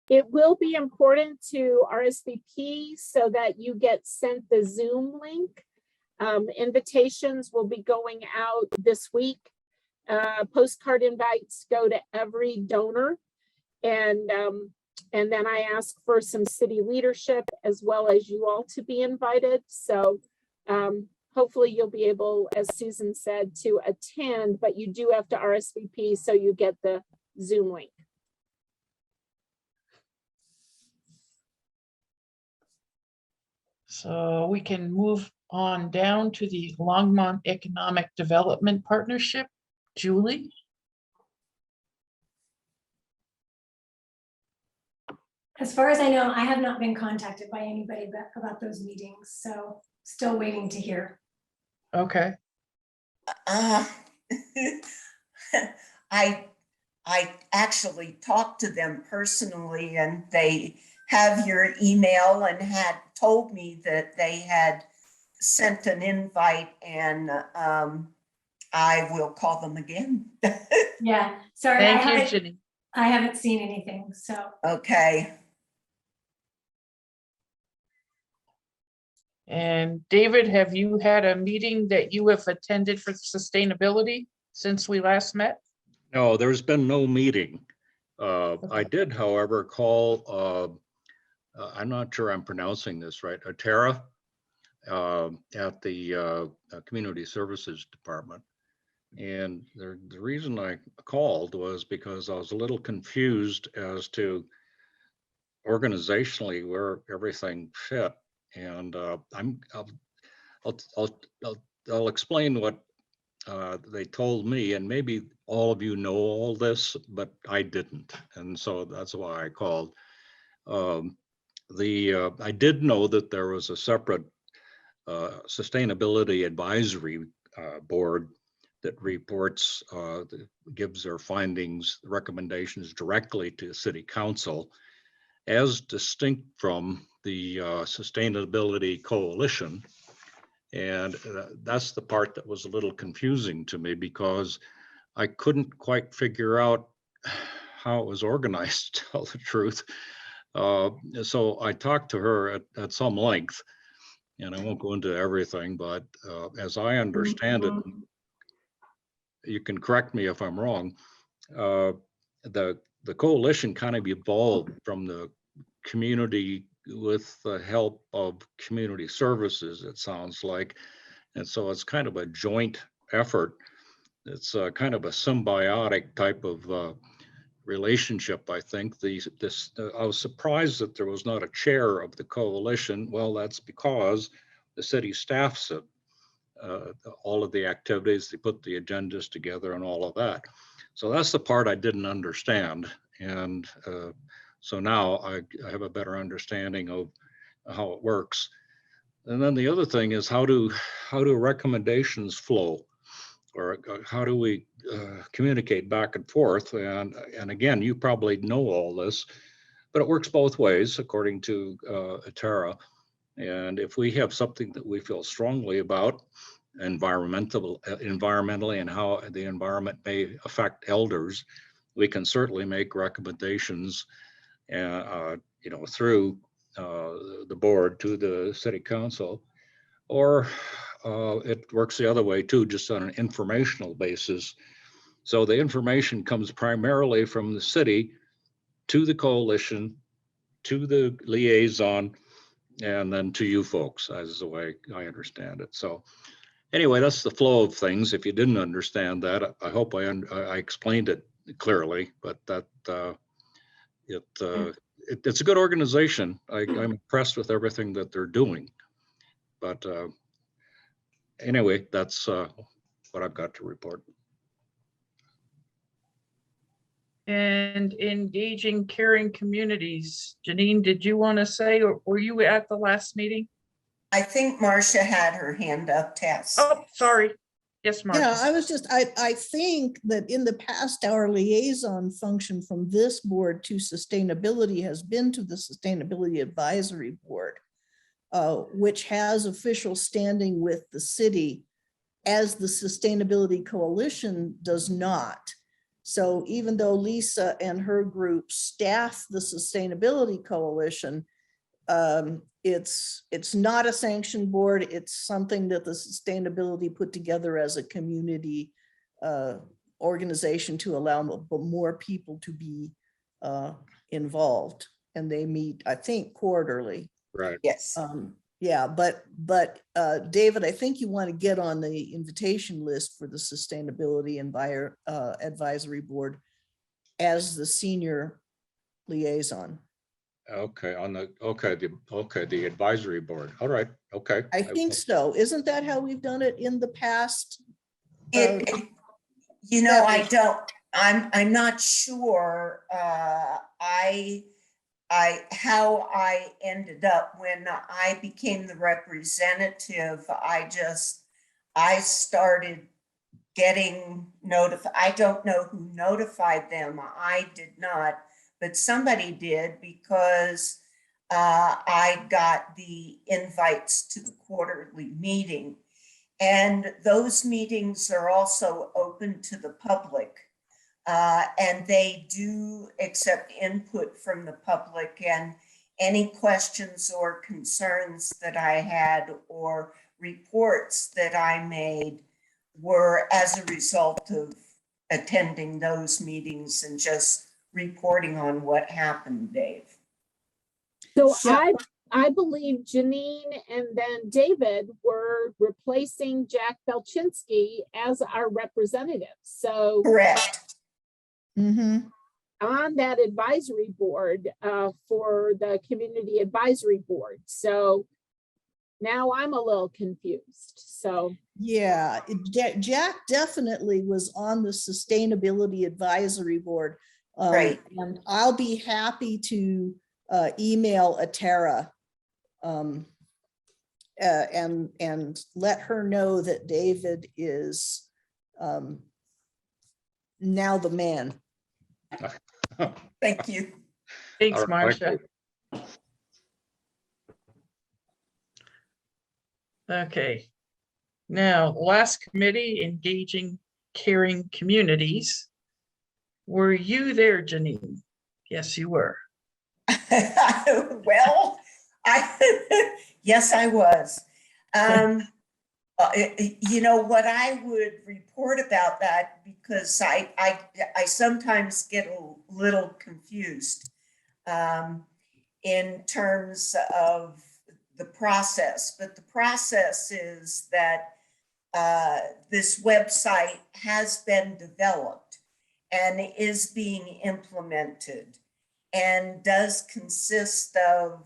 It will be important to RSVP so that you get sent the Zoom link. Invitations will be going out this week. Postcard invites go to every donor. And then I ask for some city leadership as well as you all to be invited. So hopefully you'll be able, as Susan said, to attend, but you do have to RSVP so you get the Zoom link. So we can move on down to the Longmont Economic Development Partnership. Julie? As far as I know, I have not been contacted by anybody about those meetings, so still waiting to hear. Okay. I actually talked to them personally, and they have your email and had told me that they had sent an invite, and I will call them again. Yeah, sorry, Thank you, Jenny. I haven't seen anything, so. Okay. And David, have you had a meeting that you have attended for sustainability since we last met? No, there's been no meeting. I did, however, call I'm not sure I'm pronouncing this right, Tara, at the Community Services Department. And the reason I called was because I was a little confused as to organizationally where everything fit. And I'll explain what they told me, and maybe all of you know all this, but I didn't. And so that's why I called. I did know that there was a separate sustainability advisory board that reports, gives their findings, recommendations directly to the city council, as distinct from the Sustainability Coalition. And that's the part that was a little confusing to me, because I couldn't quite figure out how it was organized, to tell the truth. So I talked to her at some length, and I won't go into everything, but as I understand it, you can correct me if I'm wrong, the coalition kind of evolved from the community with the help of community services, it sounds like. And so it's kind of a joint effort. It's kind of a symbiotic type of relationship, I think. I was surprised that there was not a chair of the coalition. Well, that's because the city staffs it. All of the activities, they put the agendas together and all of that. So that's the part I didn't understand. And so now I have a better understanding of how it works. And then the other thing is how do recommendations flow, or how do we communicate back and forth? And again, you probably know all this, but it works both ways, according to Tara. And if we have something that we feel strongly about, environmentally, and how the environment may affect elders, we can certainly make recommendations, through the board to the city council, or it works the other way too, just on an informational basis. So the information comes primarily from the city to the coalition, to the liaison, and then to you folks, as the way I understand it. So anyway, that's the flow of things. If you didn't understand that, I hope I explained it clearly, but it's a good organization. I'm impressed with everything that they're doing. But anyway, that's what I've got to report. And engaging caring communities. Janine, did you want to say, or were you at the last meeting? I think Marcia had her hand up, Tess. Oh, sorry. Yes, Marcia. Yeah, I think that in the past, our liaison function from this board to sustainability has been to the Sustainability Advisory Board, which has official standing with the city, as the Sustainability Coalition does not. So even though Lisa and her group staff the Sustainability Coalition, it's not a sanctioned board. It's something that the sustainability put together as a community organization to allow more people to be involved. And they meet, I think, quarterly. Right. Yes. Yeah, but David, I think you want to get on the invitation list for the Sustainability Advisory Board as the senior liaison. Okay, the advisory board. All right, okay. I think so. Isn't that how we've done it in the past? I'm not sure. How I ended up when I became the representative. I started getting notified. I don't know who notified them. I did not, but somebody did, because I got the invites to the quarterly meeting. And those meetings are also open to the public. And they do accept input from the public, and any questions or concerns that I had or reports that I made were as a result of attending those meetings and just reporting on what happened, Dave. So Yeah. I believe Janine and then David were replacing Jack Belchinsky as our representative. So Correct. Mhm. on that advisory board for the community advisory board. So now I'm a little confused. So Yeah, Jack definitely was on the Sustainability Advisory Board. Right. And I'll be happy to email Atara and let her know that David is now the man. Thank you. Thanks, All right, thank Marcia. you. Okay. Now, last committee, engaging caring communities. Were you there, Janine? Yes, you were. Well, yes, I was. You know what I would report about that, because I sometimes get a little confused in terms of the process, but the process is that this website has been developed and is being implemented and does consist of,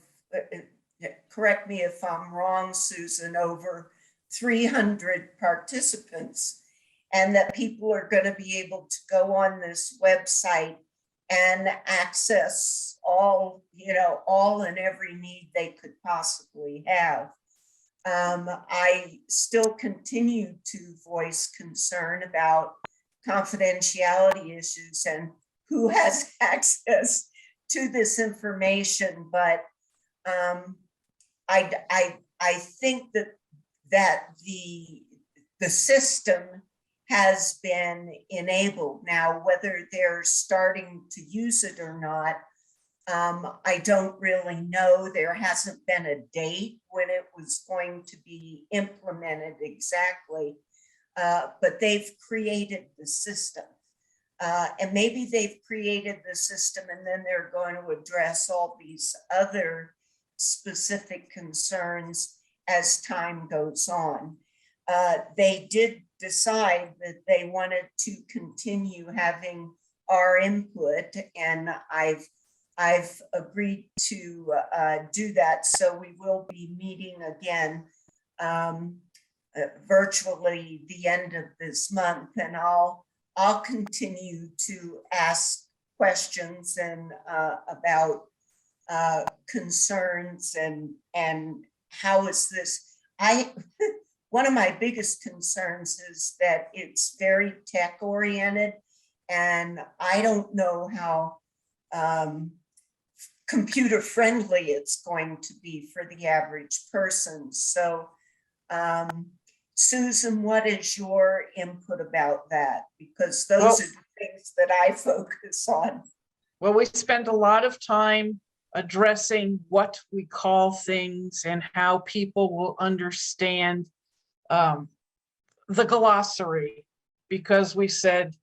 correct me if I'm wrong, Susan, over 300 participants, and that people are going to be able to go on this website and access all, all and every need they could possibly have. I still continue to voice concern about confidentiality issues and who has access to this information, but I think that the system has been enabled. Now, whether they're starting to use it or not, I don't really know. There hasn't been a date when it was going to be implemented exactly, but they've created the system. And maybe they've created the system and then they're going to address all these other specific concerns as time goes on. They did decide that they wanted to continue having our input, and I've agreed to do that. So we will be meeting again virtually the end of this month, and I'll continue to ask questions and about concerns and how is this. One of my biggest concerns is that it's very tech oriented, and I don't know how computer friendly it's going to be for the average person. So Susan, what is your input about that? Because those are the things that I focus on. Well, we spent a lot of time addressing what we call things and how people will understand the glossary, because we said,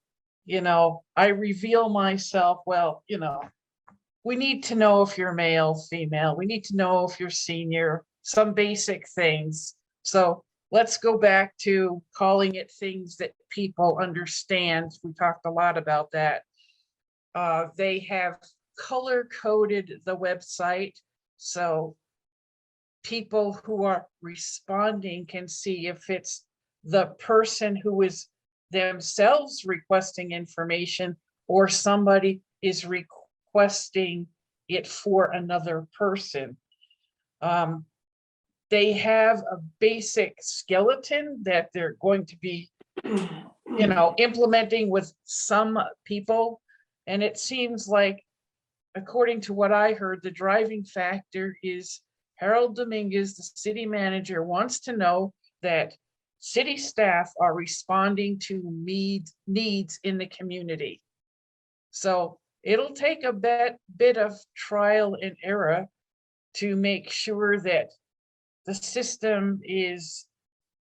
I reveal myself. Well, we need to know if you're male, female. We need to know if you're senior, some basic things. So let's go back to calling it things that people understand. We talked a lot about that. They have color coded the website, so people who are responding can see if it's the person who is themselves requesting information or somebody is requesting it for another person. They have a basic skeleton that they're going to be, implementing with some people. And it seems like, according to what I heard, the driving factor is Harold Dominguez, the city manager, wants to know that city staff are responding to needs in the community. So it'll take a bit of trial and error to make sure that the system is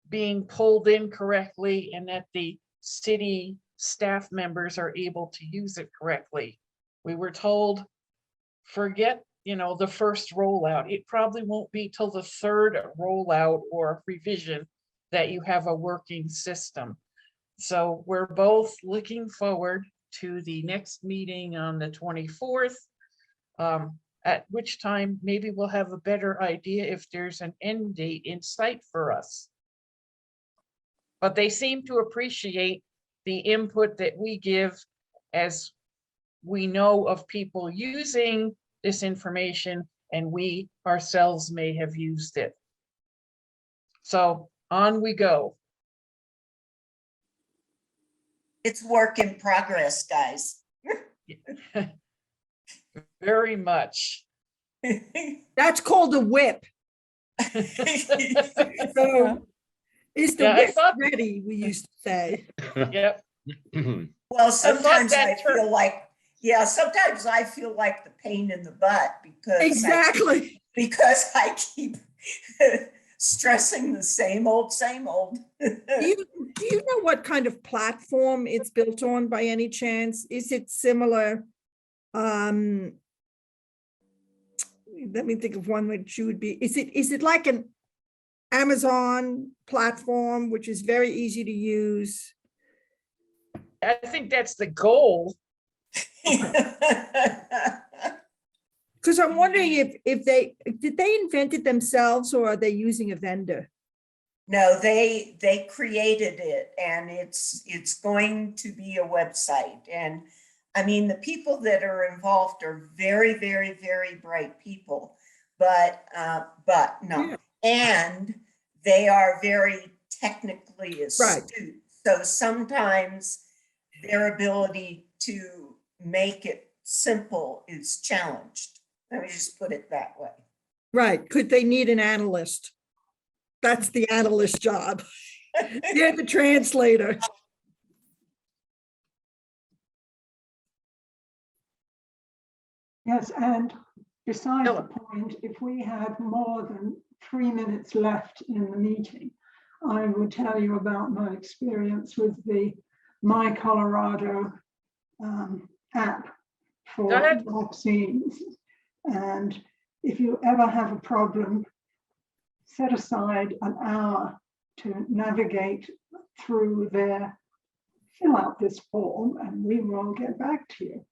being pulled in correctly and that the city staff members are able to use it correctly. We were told, forget the first rollout. It probably won't be till the third rollout or revision that you have a working system. So we're both looking forward to the next meeting on the 24th, at which time maybe we'll have a better idea if there's an end date in sight for us. But they seem to appreciate the input that we give, as we know of people using this information, and we ourselves may have used it. So on we go. It's work in progress, guys. Very much. That's called a whip. So is the Yeah, I whip thought- ready, we used to say. Yep. Well, sometimes that I feel like, yeah, sometimes I feel like the pain in the butt because Exactly. because I keep stressing the same old, same old. Do you know what kind of platform it's built on by any chance? Is it similar? Let me think of one which you would be. Is it like an Amazon platform, which is very easy to use? I think that's the goal. Because I'm wondering if did they invent it themselves, or are they using a vendor? No, they created it, and it's going to be a website. And I mean, the people that are involved are very, very, very bright people, but no, Yeah. and they are very technically astute. Right. So sometimes their ability to make it simple is challenged. Let me just put it that way. Right. Could they need an analyst? That's the analyst job. They're the translator. Yes, and beside the Philip. point, if we had more than 3 minutes left in the meeting, I would tell you about my experience with the My Colorado app for Go ahead. vaccines. And if you ever have a problem, set aside an hour to navigate through there, fill out this form, and we will get back to you.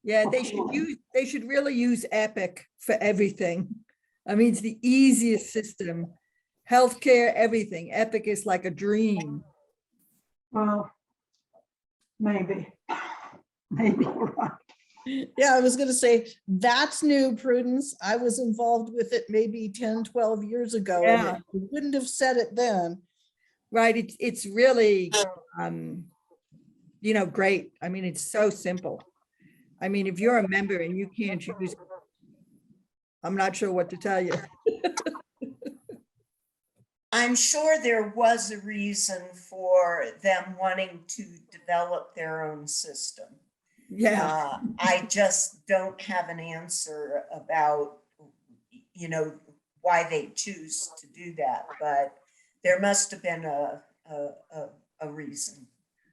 Yeah, they should really use Epic for everything. I mean, it's the easiest system. Healthcare, everything. Epic is like a dream. Well, maybe you're right. Yeah, I was going to say, that's new, Prudence. I was involved with it maybe 10, 12 years ago. Yeah. And we wouldn't have said it then. Right, it's really, great. I mean, it's so simple. I mean, if you're a member and you can't use, I'm not sure what to tell you. I'm sure there was a reason for them wanting to develop their own system. Yeah, I just don't have an answer about, why they choose to do that, but there must have been a reason.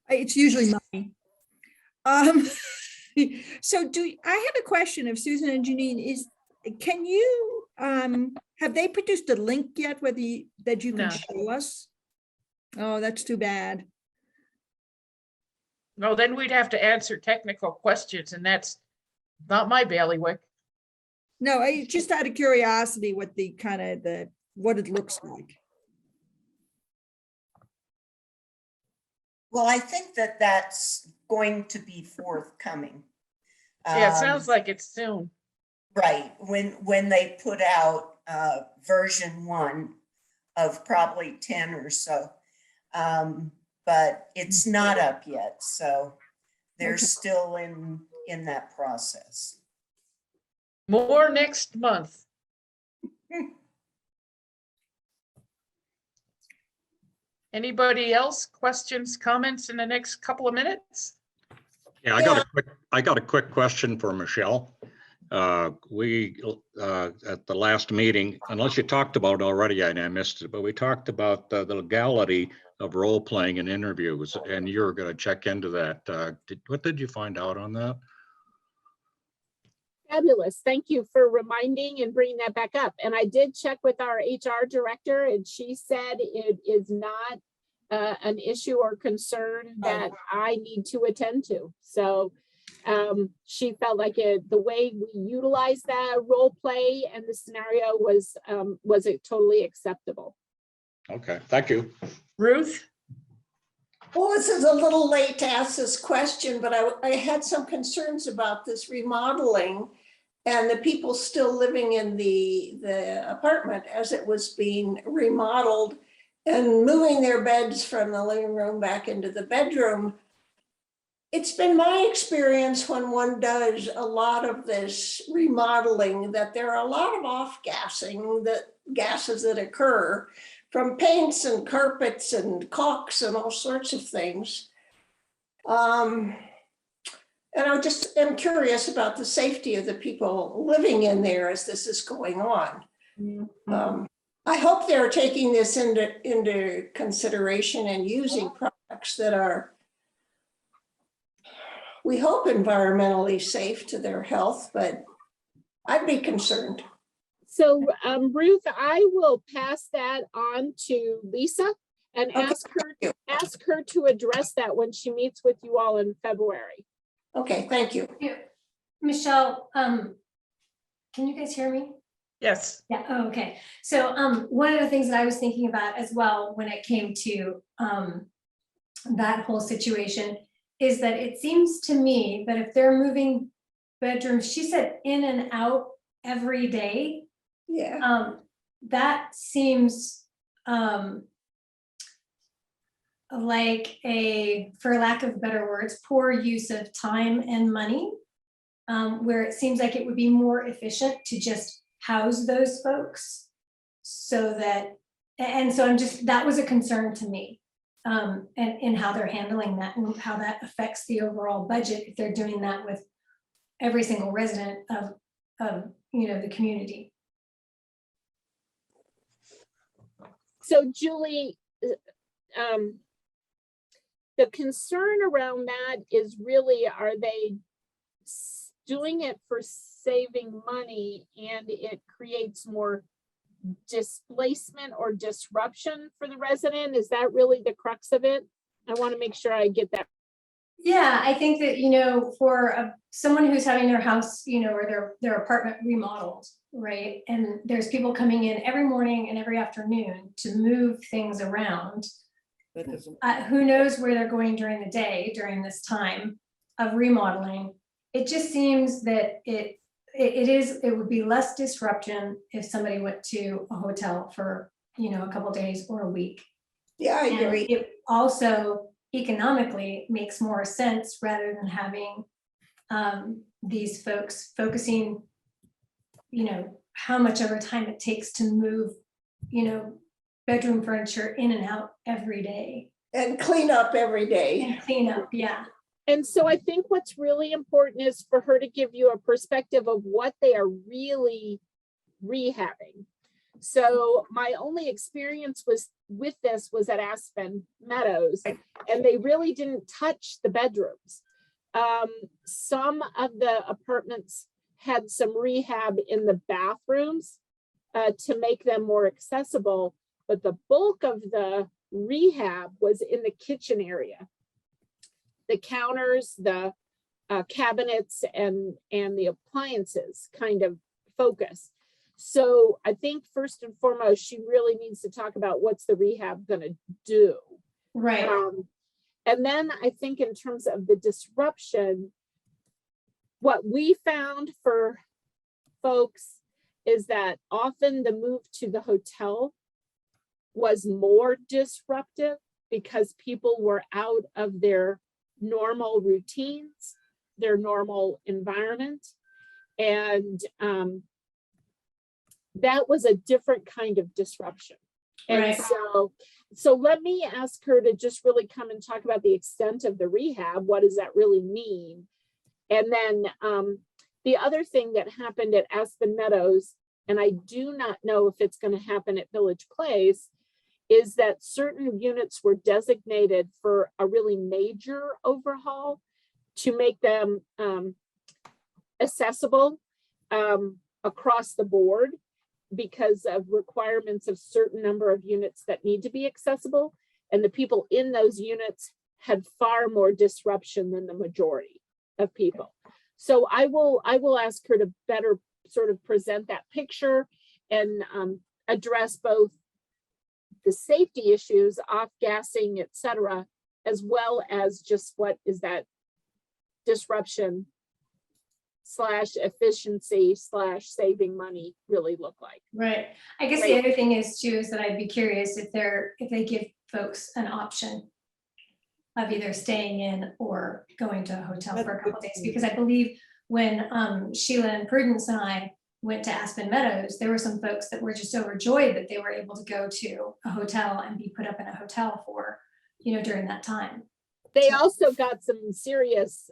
it's usually money. So I have a question of Susan and Janine can you, have they produced a link yet that you can No. show us? Oh, that's too bad. No, then we'd have to answer technical questions, and that's not my bailiwick. No, just out of curiosity, what what it looks like. Well, I think that's going to be forthcoming. Yeah, it sounds like it's soon. Right, when they put out version 1 of probably 10 or so. But it's not up yet, so they're Okay. still in that process. More next month. Anybody else? Questions, comments in the next couple of minutes? Yeah, I got a quick question for Michelle. We, at the last meeting, unless you talked about it already and I missed it, but we talked about the legality of role playing in interviews, and you're going to check into that. What did you find out on that? Fabulous. Thank you for reminding and bringing that back up. And I did check with our HR director and she said it is not an issue or concern that I need to attend to. So she felt like the way we utilized that role play and the scenario was it totally acceptable. Okay, thank you. Ruth? Well, this is a little late to ask this question, but I had some concerns about this remodeling and the people still living in the apartment as it was being remodeled and moving their beds from the living room back into the bedroom. It's been my experience when one does a lot of this remodeling that there are a lot of off-gassing, gases that occur from paints and carpets and caulks and all sorts of things. And I just am curious about the safety of the people living in there as this is going on. I hope they're taking this into consideration and using products that are, we hope, environmentally safe to their health, but I'd be concerned. So Ruth, I will pass that on to Lisa and Okay, ask her to address that when she meets with you all in February. Okay, thank you. Michelle, can you guys hear me? Yes. Yeah, oh, okay. So one of the things that I was thinking about as well when it came to that whole situation is that it seems to me that if they're moving bedrooms, she said in and out every day. Yeah. That seems like for lack of better words, poor use of time and money, where it seems like it would be more efficient to just house those folks so that, and so that was a concern to me, and how they're handling that and how that affects the overall budget if they're doing that with every single resident of the community. So Julie, the concern around that is really, are they doing it for saving money and it creates more displacement or disruption for the resident? Is that really the crux of it? I want to make sure I get that. Yeah, I think that, for someone who's having their house, or their apartment remodeled, right? And there's people coming in every morning and every afternoon to move things around. Who knows where they're going during the day during this time of remodeling. It just seems that it would be less disruption if somebody went to a hotel for, a couple days or a week. Yeah, I agree. And it also economically makes more sense rather than having these folks focusing, how much of a time it takes to move, bedroom furniture in and out every day. And clean up every day. And clean up, yeah. And so I think what's really important is for her to give you a perspective of what they are really rehabbing. So my only experience with this was at Aspen Meadows, and they really didn't touch the bedrooms. Some of the apartments had some rehab in the bathrooms to make them more accessible, but the bulk of the rehab was in the kitchen area. The counters, the cabinets, and the appliances kind of focus. So I think first and foremost, she really needs to talk about what's the rehab going to do. Right. And then I think in terms of the disruption, what we found for folks is that often the move to the hotel was more disruptive because people were out of their normal routines, their normal environment. And that was a different kind of disruption. And right. So let me ask her to just really come and talk about the extent of the rehab. What does that really mean? And then the other thing that happened at Aspen Meadows, and I do not know if it's going to happen at Village Place, is that certain units were designated for a really major overhaul to make them accessible. across the board because of requirements of certain number of units that need to be accessible. And the people in those units had far more disruption than the majority of people. So I will ask her to better sort of present that picture and address both the safety issues, off-gassing, et cetera, as well as just what is that disruption / efficiency / saving money really look like. Right. I guess the other thing is too, is that I'd be curious if they give folks an option of either staying in or going to a hotel for a couple of days, because I believe when Sheila and Prudence and I went to Aspen Meadows, there were some folks that were just overjoyed that they were able to go to a hotel and be put up in a hotel for, during that time. They also got some serious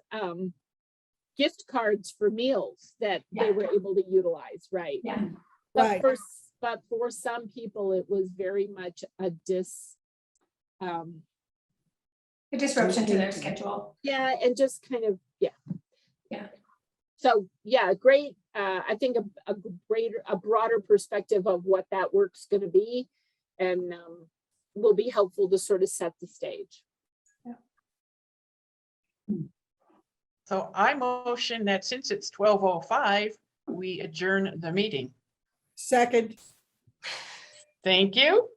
gift cards for meals that they were able to utilize, right? Yeah. But for some people, it was very much a disruption to their schedule. Yeah, and just kind of, yeah. So, yeah, great. I think a broader perspective of what that work's going to be, and will be helpful to sort of set the stage. So I motion that since it's 12:05, we adjourn the meeting. Second. Thank you.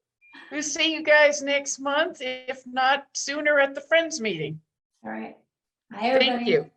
We'll see you guys next month, if not sooner at the Friends meeting. All right. Bye, everybody. Thank you.